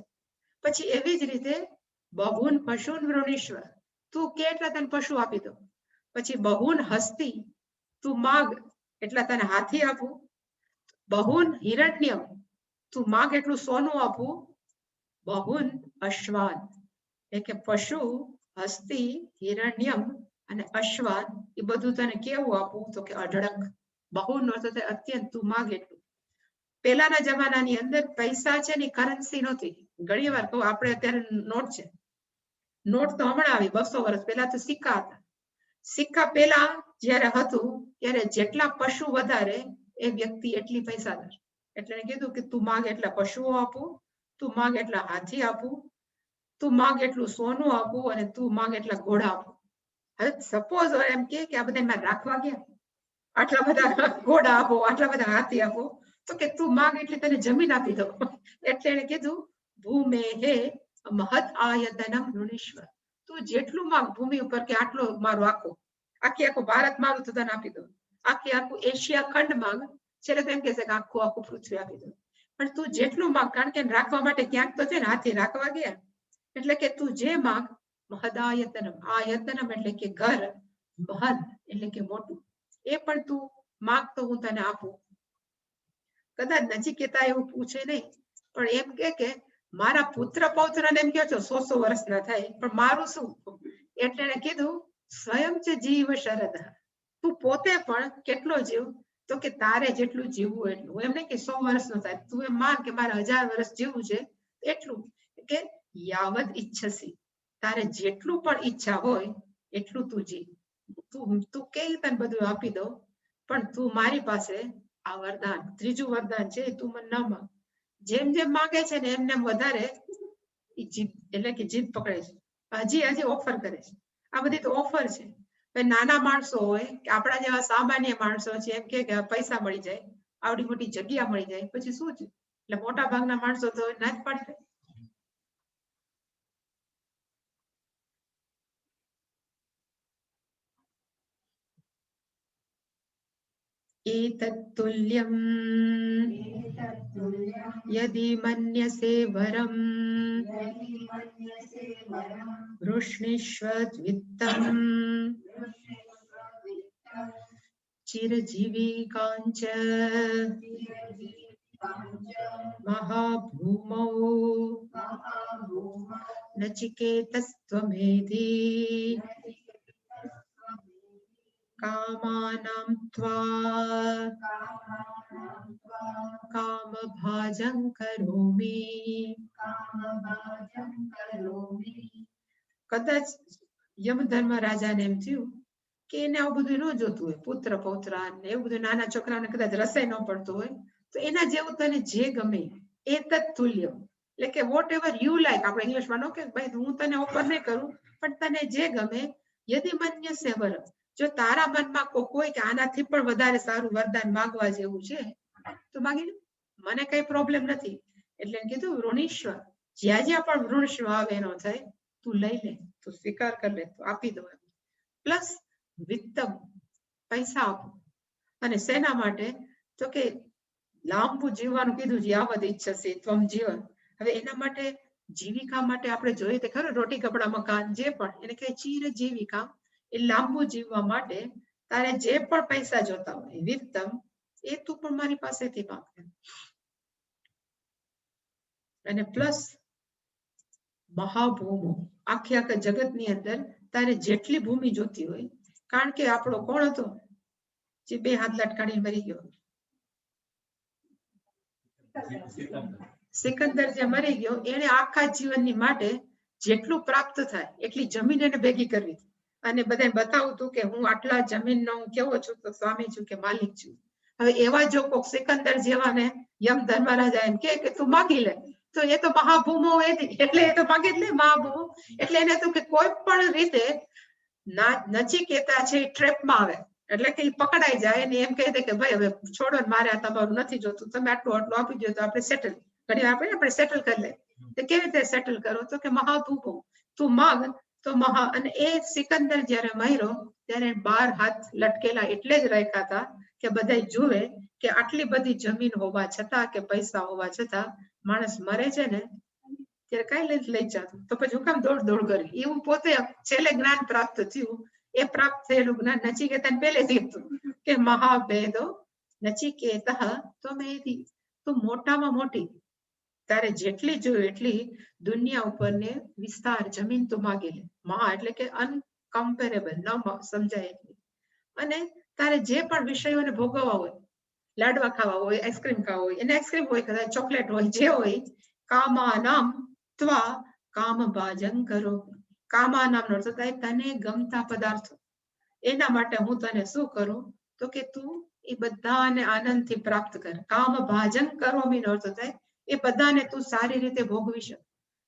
A: પછી એવી જ રીતે બહુન પશુન વૃણીશ્વ, તું કે એટલે તને પશુ આપી દઉં. પછી બહુન હસ્તી, તું માગ એટલે તને હાથી આપું. બહુન હિરણ્યમ, તું માગ એટલું સોનું આપું. બહુન અશ્વાન, એટલે કે પશુ, હસ્તી, હિરણ્યમ અને અશ્વાન, એ બધું તને કેવું આપું? તો કે અઢળક. બહુન અર્થ થાય અત્યંત, તું માગ એટલું. પેલાના જમાનાની અંદર પૈસા છે ને કરન્સી નહોતી. ઘણી વાર કહું, આપણે અત્યારે નોટ છે, નોટ તો હમણાં આવી 200 વર્ષ પહેલા તો સિક્કા હતા. સિક્કા પેલા જયારે હતું ત્યારે જેટલા પશુ વધારે એ વ્યક્તિ એટલી પૈસાદાર. એટલે કીધું કે તું માગ એટલા પશુઓ આપું, તું માગ એટલા હાથી આપું, તું માગ એટલું સોનું આપું, અને તું માગ એટલા ઘોડા આપું. હવે સપોઝ એમ કે આ બધા એમાં રાખવા ગયા, આટલા બધા ઘોડા આપો, આટલા બધા હાથી આપો, તો કે તું માગ એટલે તને જમીન આપી દો. એટલે એને કીધું ભૂમે હે મહદ આયતનમ વૃણીશ્વર, તું જેટલું માગ ભૂમિ ઉપર, કે આટલો મારો આખું ભારત મારું તો તને આપી દો. આખું એશિયા ખંડ માંગ, છેલ્લે તો એમ કહેશે કે આખું પૃથ્વી આપી દો. પણ તું જેટલું માંગ, કારણ કે રાખવા માટે ક્યાંક તો છે ને, હાથી રાખવા ગયા. એટલે કે તું જે માંગ, મહદાયતનમ, આયતનમ એટલે કે ઘર, મહદ એટલે કે મોટું, એ પણ તું માંગ તો હું તને આપું. કદાચ નચિકેતા એવું પૂછે નહીં, પણ એમ કે મારા પુત્ર પૌત્રને એમ કહો છો 100 વર્ષના થાય, પણ મારું શું? એટલે એને કીધું સ્વયં ચ જીવ શરદ, તું પોતે પણ કેટલો જીવ? તો કે તારે જેટલું જીવવું એટલું. એમ નહીં કે 100 વર્ષનો થાય, તું એમ માન કે મારે 1000 વર્ષ જીવવું છે એટલું. કે યાવદ ઈચ્છસી, તારે જેટલું પણ ઈચ્છા હોય એટલું તું જીવ. તું કે તને બધું આપી દો, પણ તું મારી પાસે આ વરદાન, ત્રીજું વરદાન છે, તું મને ન માંગ. જેમ જેમ માંગે છે ને એમને વધારે જીદ, એટલે કે જીદ પકડે છે, હજી ઓફર કરે છે. આ બધી તો ઓફર છે. નાના માણસો હોય કે આપણા જેવા સામાન્ય માણસો છે, એમ કે પૈસા મળી જાય, આવડી મોટી જગ્યા મળી જાય, પછી શું છે? એટલે મોટા ભાગના માણસો તો ના જ પાડી દે. एतत्तुल्यं यदि मन्यसे वरं वृष्णीष्वद्वित्तम् चिरजीविकाञ्च महाभूमौ नचिकेतस्त्वमेधि कामानां त्वा कामभाजं करोमि. કદાચ યમધર્મરાજાને એમ થયું કે એને આવું બધું ન જોતું હોય, પુત્ર પૌત્રા ને એવું બધું, નાના છોકરાને કદાચ રસાઈ ન પડતું હોય, તો એના જેવું તને જે ગમે એ તત્તુલ્ય, એટલે કે વોટ એવર યુ લાઈક. આપણે ઇંગ્લિશમાં નો કે ભાઈ હું તને ઓફર નહીં કરું, પણ તને જે ગમે, યદિ મન્યસે વરમ, જો તારા મનમાં કોક હોય કે આનાથી પણ વધારે સારું વરદાન માંગવા જેવું છે, તો માંગી લે, મને કઈ પ્રોબ્લેમ નથી. એટલે કીધું વૃણીશ્વર, જ્યાં જ્યાં પણ વૃણશ્વ આવે એનો થાય, તું લઈ લે, તું સ્વીકાર કરી લે, તું આપી દો. પ્લસ વિત્તમ, પૈસા આપો. અને શેના માટે? તો કે લાંબુ જીવવાનું કીધું, યાવદ ઈચ્છસે ત્વમ જીવન. હવે એના માટે જીવિકા માટે આપણે જોઈએ તો ખરું, રોટી કપડા મકાન જે પણ, એને કહે ચીર જીવિકા, એ લાંબુ જીવવા માટે તારે જે પણ પૈસા જોતા હોય, વિત્તમ, એ તું પણ મારી પાસેથી માંગ. અને પ્લસ મહાભૂમો, આખા જગતની અંદર તારે જેટલી ભૂમિ જોતી હોય, કારણ કે આપણો કોણ હતો જે 2 હાથ લટકાડીને મરી ગયો? સિકંદર જે મરી ગયો, એને આખા જીવનની માટે જેટલું પ્રાપ્ત થાય એટલી જમીન એને ભેગી કરવી અને બધાને બતાવું તું કે હું આટલા જમીનનો હું કેવો છું તો સ્વામી છું કે માલિક છું. હવે એવા જો કોક સિકંદર જેવાને યમ ધર્મરાજા એમ કે તું માગી લે તો એ તો મહાભૂમો એટલે એ તો માગી જ લે મહાભૂમો. એટલે એને તો કે કોઈ પણ રીતે નચિકેતા છે એ ટ્રેપમાં આવે એટલે કે પકડાઈ જાય ને એમ કહી દે કે ભાઈ હવે છોડો ને મારે આ તમારું નથી જોતું તમે આટલું આટલું આપી દો તો આપણે સેટલ ઘણી આપણે સેટલ કરી લે. તો કેવી રીતે સેટલ કરો તો કે મહાભૂમો તું માગ તો મહા. અને એ સિકંદર જયારે મર્યો ત્યારે 12 હાથ લટકેલા એટલે જ રાખ્યા હતા કે બધા જુએ કે આટલી બધી જમીન હોવા છતાં કે પૈસા હોવા છતાં માણસ મરે છે ને ત્યારે કઈ લઈ જતું તો પછી હું કામ દોડ કરી. એવું પોતે છેલ્લે જ્ઞાન પ્રાપ્ત થયું. એ પ્રાપ્ત થયેલું જ્ઞાન નચિકેતાને પહેલેથી હતું કે મહાભેદો નચિકેત ત્વમેધિ તું મોટામાં મોટી તારે જેટલી જોયું એટલી દુનિયા ઉપરને વિસ્તાર જમીન તું માગી લે. મહા એટલે કે અનકમ્પેરેબલ ન સમજાય એટલી. અને તારે જે પણ વિષયોને ભોગવવા હોય લાડવા ખાવા હોય આઈસ્ક્રીમ ખાવા હોય એને આઈસ્ક્રીમ હોય કદાચ ચોકલેટ હોય જે હોય કામાનામ ત્વા કામ ભાજન કરો. કામાનામ નો અર્થ થાય તને ગમતા પદાર્થો એના માટે હું તને શું કરું તો કે તું એ બધાને આનંદથી પ્રાપ્ત કર. કામ ભાજન કરો નો અર્થ થાય એ બધાને તું સારી રીતે ભોગવી શક.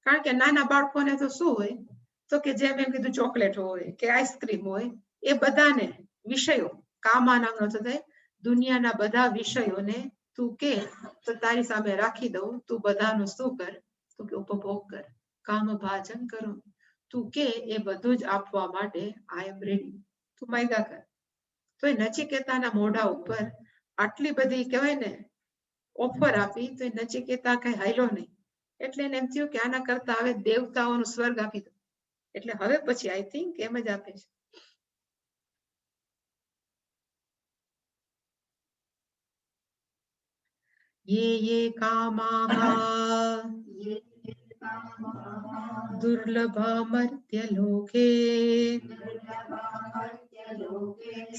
A: કારણ કે નાના બાળકોને તો શું હોય તો કે જેમ એમ કીધું ચોકલેટ હોય કે આઈસ્ક્રીમ હોય એ બધાને વિષયો કામાનામ નો અર્થ થાય દુનિયાના બધા વિષયોને તું કે તો તારી સામે રાખી દઉં તું બધાનું શું કર તો કે ઉપભોગ કર. કામ ભાજન કરો તું કે એ બધું જ આપવા માટે આઈ એમ રેડી તું માગ્યા કર. તો એ નચિકેતાના મોઢા ઉપર આટલી બધી કહેવાય ને ઓફર આપી તો એ નચિકેતા કઈ હાલ્યો નહીં. એટલે એને એમ થયું કે આના કરતા હવે દેવતાઓનું સ્વર્ગ આપી દો. એટલે હવે પછી આઈ થિંક એમ જ આપે છે. ये कामाः दुर्लभमर्त्यलोके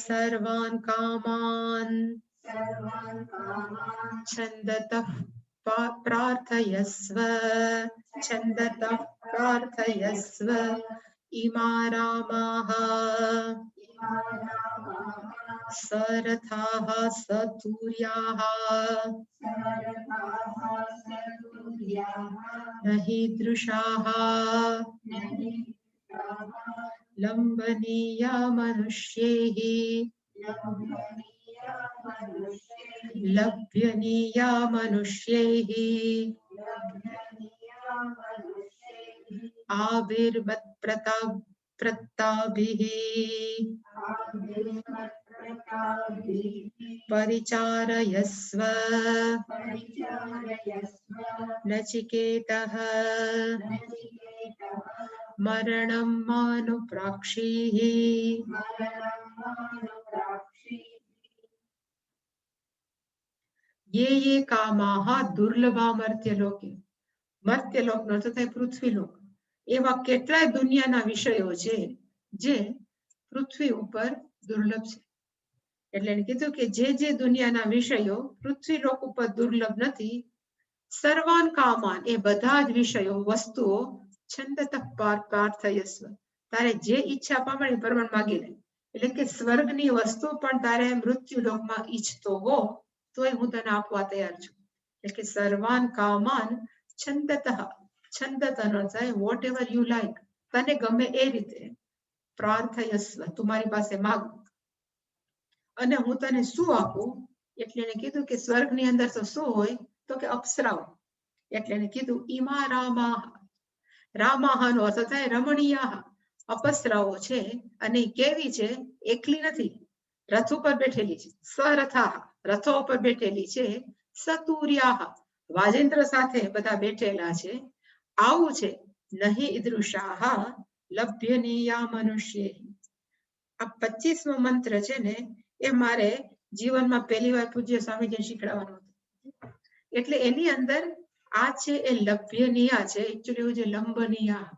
A: सर्वान् कामान् छन्दतः प्रार्थयस्व इमा रामाः सरथाः सतूर्याः नहि दृशाः लम्बनीया मनुष्यैः लभ्यनीया मनुष्यैः आविर्मत्प्रताभिः परिचारयस्व नचिकेतः मरणं मानुप्राक्षीः ये कामाः दुर्लभा मर्त्यलोके મર્ત્યલોક નો અર્થ થાય પૃથ્વીલોક. એવા કેટલાય દુનિયાના વિષયો છે જે પૃથ્વી ઉપર દુર્લભ છે. એટલે એને કીધું કે જે દુનિયાના વિષયો પૃથ્વીલોક ઉપર દુર્લભ નથી સર્વાન કામાન એ બધા જ વિષયો વસ્તુઓ છંદતઃ પ્રાર્થયસ્વ તારે જે ઈચ્છા પ્રમાણે પ્રમાણ માગી લે. એટલે કે સ્વર્ગની વસ્તુ પણ તારે મૃત્યુલોકમાં ઈચ્છતો હો તોય હું તને આપવા તૈયાર છું. એટલે કે સર્વાન કામાન છંદતઃ છંદતનો થાય વોટ એવર યુ લાઈક તને ગમે એ રીતે પ્રાર્થયસ્વ તું મારી પાસે માગ અને હું તને શું આપું. એટલે એને કીધું કે સ્વર્ગની અંદર તો શું હોય તો કે અપ્સરાઓ. એટલે એને કીધું ઈમા રામાહ રામાહ નો અર્થ થાય રમણીયાહ અપસરાઓ છે અને કેવી છે એકલી નથી રથ ઉપર બેઠેલી છે. સ્વરથાહ રથો ઉપર બેઠેલી છે. સતુર્યાહ વાજેન્દ્ર સાથે બધા બેઠેલા છે. આવું છે નહીં ઈદૃશાહ લભ્યનીયા મનુષ્ય. આ 25મો મંત્ર છે ને એ મારે જીવનમાં પહેલી વાર પૂજ્ય સ્વામીજી શીખડાવવાનો હતો. એટલે એની અંદર આ છે એ લભ્યનીયા છે. એકચ્યુઅલી એવું છે લંબનીયા.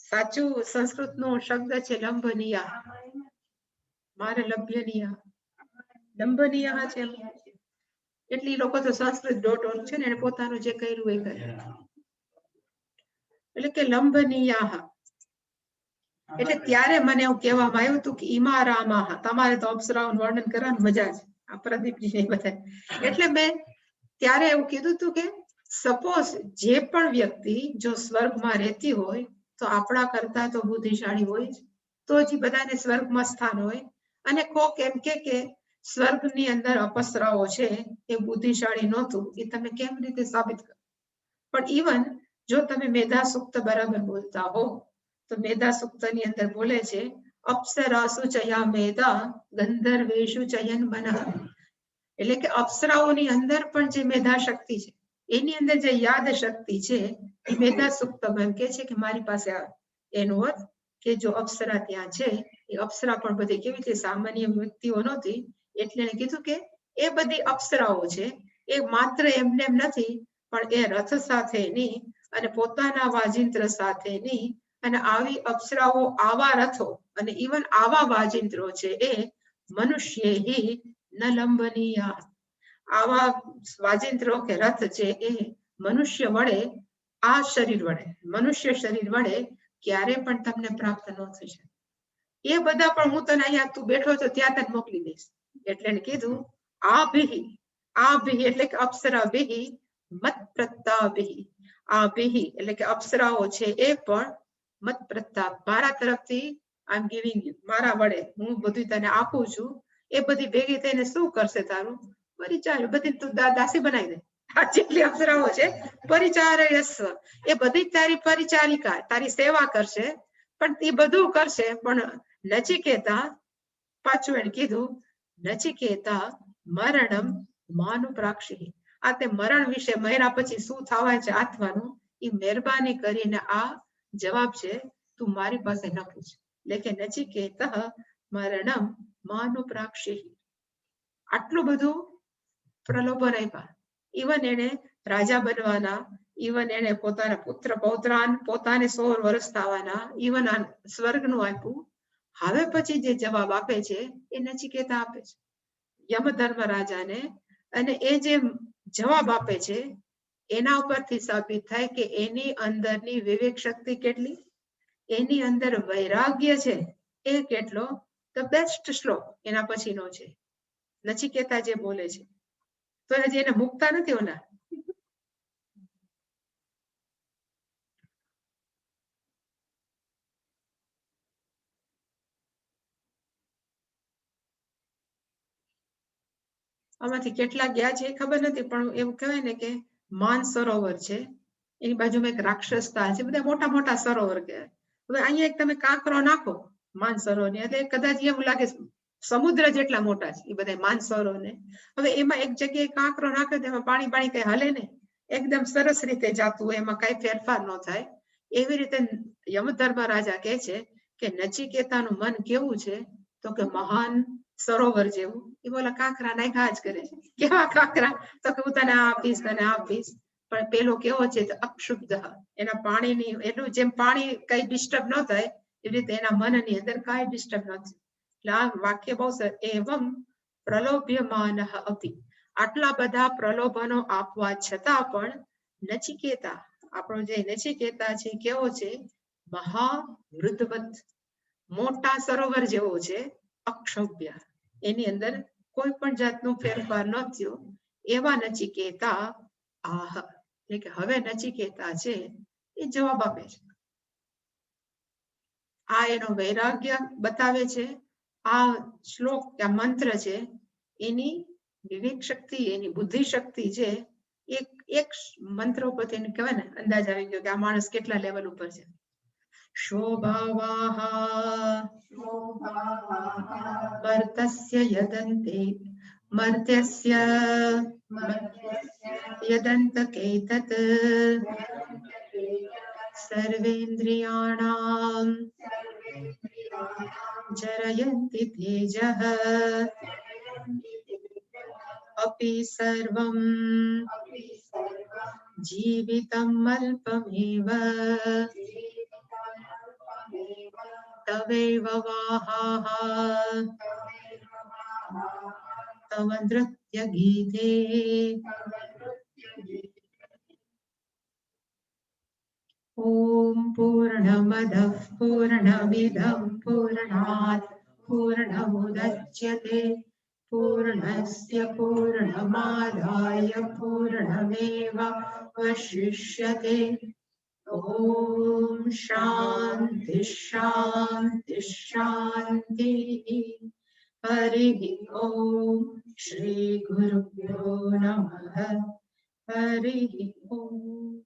A: સાચું સંસ્કૃતનો શબ્દ છે લંબનીયા. મારે લભ્યનીયા લંબનીયા છે. એટલે લોકો તો સંસ્કૃત .org છે ને એને પોતાનું જે કર્યું એ કરે. એટલે કે લંબનીયાહ, એટલે ત્યારે મને એવું કહેવામાં આવ્યું હતું કે ઇમારામાહ, તમારે તો અપ્સરાઓનું વર્ણન કરવાની મજા છે, આ પ્રદીપજી બધા. એટલે મેં ત્યારે એવું કીધું હતું કે સપોઝ જે પણ વ્યક્તિ જો સ્વર્ગમાં રહેતી હોય તો આપણા કરતા તો બુદ્ધિશાળી હોય જ, તો જ બધાને સ્વર્ગમાં સ્થાન હોય. અને કોક એમ કે સ્વર્ગની અંદર અપ્સરાઓ છે એ બુદ્ધિશાળી નહોતું, એ તમે કેમ રીતે સાબિત કરો? પણ ઇવન જો તમે મેધા સૂક્ત બરાબર બોલતા હો તો મેધા સૂક્તની અંદર બોલે છે અપ્સરાસુ ચયા મેધા ગંધર્વેશુ ચયન મનઃ, એટલે કે અપ્સરાઓની અંદર પણ જે મેધા શક્તિ છે, એની અંદર જે યાદ શક્તિ છે એ મેધા સૂક્તમાં એમ કે છે કે મારી પાસે આવે. એનો અર્થ કે જો અપ્સરા ત્યાં છે, એ અપ્સરા પણ બધી કેવી રીતે સામાન્ય વ્યક્તિઓ નહોતી, એટલે એને કીધું કે એ બધી અપ્સરાઓ છે એ માત્ર એમને એમ નથી, પણ એ રથ સાથેની અને પોતાના વાજિંત્ર સાથેની, અને આવી અપ્સરાઓ આવા રથો અને ઇવન આવા વાજિંત્રો છે એ મનુષ્યહી ન લંબનીયા, આવા વાજિંત્રો કે રથ છે એ મનુષ્ય વડે, આ શરીર વડે, મનુષ્ય શરીર વડે ક્યારે પણ તમને પ્રાપ્ત ન થઈ શકે. એ બધા પણ હું તને અહીંયા તું બેઠો છો ત્યાં તને મોકલી દઈશ. એટલે એને કીધું આ ભીહી એટલે કે અપ્સરા ભીહી મત પ્રત્તા ભીહી, આ ભીહી એટલે કે અપ્સરાઓ છે એ પણ મત પ્રત્તા, મારા તરફથી આઈ એમ ગિવિંગ યુ, મારા વડે હું બધું તને આપું છું. એ બધી ભેગી થઈને શું કરશે? તારું પરિચાર, બધી તું દાસી બનાવી દે. આ જેટલી અપ્સરાઓ છે પરિચારયસ્વ, એ બધી તારી પરિચારિકા, તારી સેવા કરશે. પણ એ બધું કરશે, પણ નચિકેતા, પાછું એને કીધું નચિકેતા મરણમ માનુપ્રાક્ષી, આ તે મરણ વિશે મર્યા પછી શું થવાય છે આત્માનું, એ મહેરબાની કરીને આ જવાબ છે તું મારી પાસે ન પૂછ. એટલે કે નચિકેતઃ મરણમ માનુપ્રાક્ષી, આટલું બધું પ્રલોભન આપ્યા. ઇવન એને રાજા બનવાના, ઇવન એને પોતાના પુત્ર પૌત્રાન પોતાને 100 વર્ષ થવાના, ઇવન આ સ્વર્ગનું આપ્યું. હવે પછી જે જવાબ આપે છે એ નચિકેતા આપે છે યમધર્મરાજાને, અને એ જે જવાબ આપે છે એના ઉપરથી સાબિત થાય કે એની અંદરની વિવેક શક્તિ કેટલી, એની અંદર વૈરાગ્ય છે એ કેટલો. ધ બેસ્ટ શ્લોક એના પછીનો છે, નચિકેતા જે બોલે છે, તો હજી એને મુકતા નથી ઓલા. આમાંથી કેટલા ગયા છે ખબર નથી, પણ એવું કહેવાય ને કે માન સરોવર છે, એની બાજુમાં એક રાક્ષસતા છે, બધા મોટા મોટા સરોવર કહેવાય. હવે અહીંયા એક તમે કાંકરો નાખો માન સરોવરની, એટલે કદાચ એવું લાગે સમુદ્ર જેટલા મોટા છે એ બધા માન સરોવરને. હવે એમાં એક જગ્યાએ કાંકરો નાખે તો એમાં પાણી કઈ હલે નહીં, એકદમ સરસ રીતે જાતું હોય, એમાં કઈ ફેરફાર ન થાય. એવી રીતે યમધર્મ રાજા કહે છે કે નચિકેતાનું મન કેવું છે, તો કે મહાન સરોવર જેવું. એ બોલા કાંકરા નાખ્યા જ કરે છે. કેવા કાંકરા? તો કે હું તને આપીશ, તને આપીશ. પણ પેલો કેવો છે તો અક્ષુબ્ધ, એના પાણીની એટલું જેમ પાણી કઈ ડિસ્ટર્બ ન થાય એવી રીતે એના મનની અંદર કઈ ડિસ્ટર્બ ન થાય. એટલે આ વાક્ય બહુ સરસ. એવમ પ્રલોભ્યમાન અપી, આટલા બધા પ્રલોભનો આપવા છતાં પણ નચિકેતા, આપણો જે નચિકેતા છે કેવો છે? મહાવૃદ્ધવત, મોટા સરોવર જેવો છે, અક્ષોભ્ય, એની અંદર કોઈ પણ જાતનો ફેરફાર ન થયો, એવા નચિકેતા આહ, એટલે કે હવે નચિકેતા છે એ જવાબ આપે છે. આ એનો વૈરાગ્ય બતાવે છે. આ શ્લોક, આ મંત્ર છે, એની વિવેક શક્તિ, એની બુદ્ધિ શક્તિ છે. એક મંત્ર ઉપરથી એને કહેવાય ને અંદાજ આવી ગયો કે આ માણસ કેટલા લેવલ ઉપર છે. શોભાવાહ મર્તસ્ય યદન્તે મર્ત્યસ્ય યદંતકેતત સર્વેન્દ્રિયાણામ જરયન્તિ તેજઃ અપી સર્વં જીવિતમ અલ્પમેવ તવૈવ વાહાઃ તવ નૃત્ય ગીતે ઓમ पूर्णमदः पूर्णमिदं पूर्णात् पूर्णमुदच्यते पूर्णस्य पूर्णमादाय पूर्णमेवावशिष्यते। ॐ शान्ति शान्ति शान्तिः। हरिः ॐ श्री गुरुभ्यो नमः। हरिः ॐ।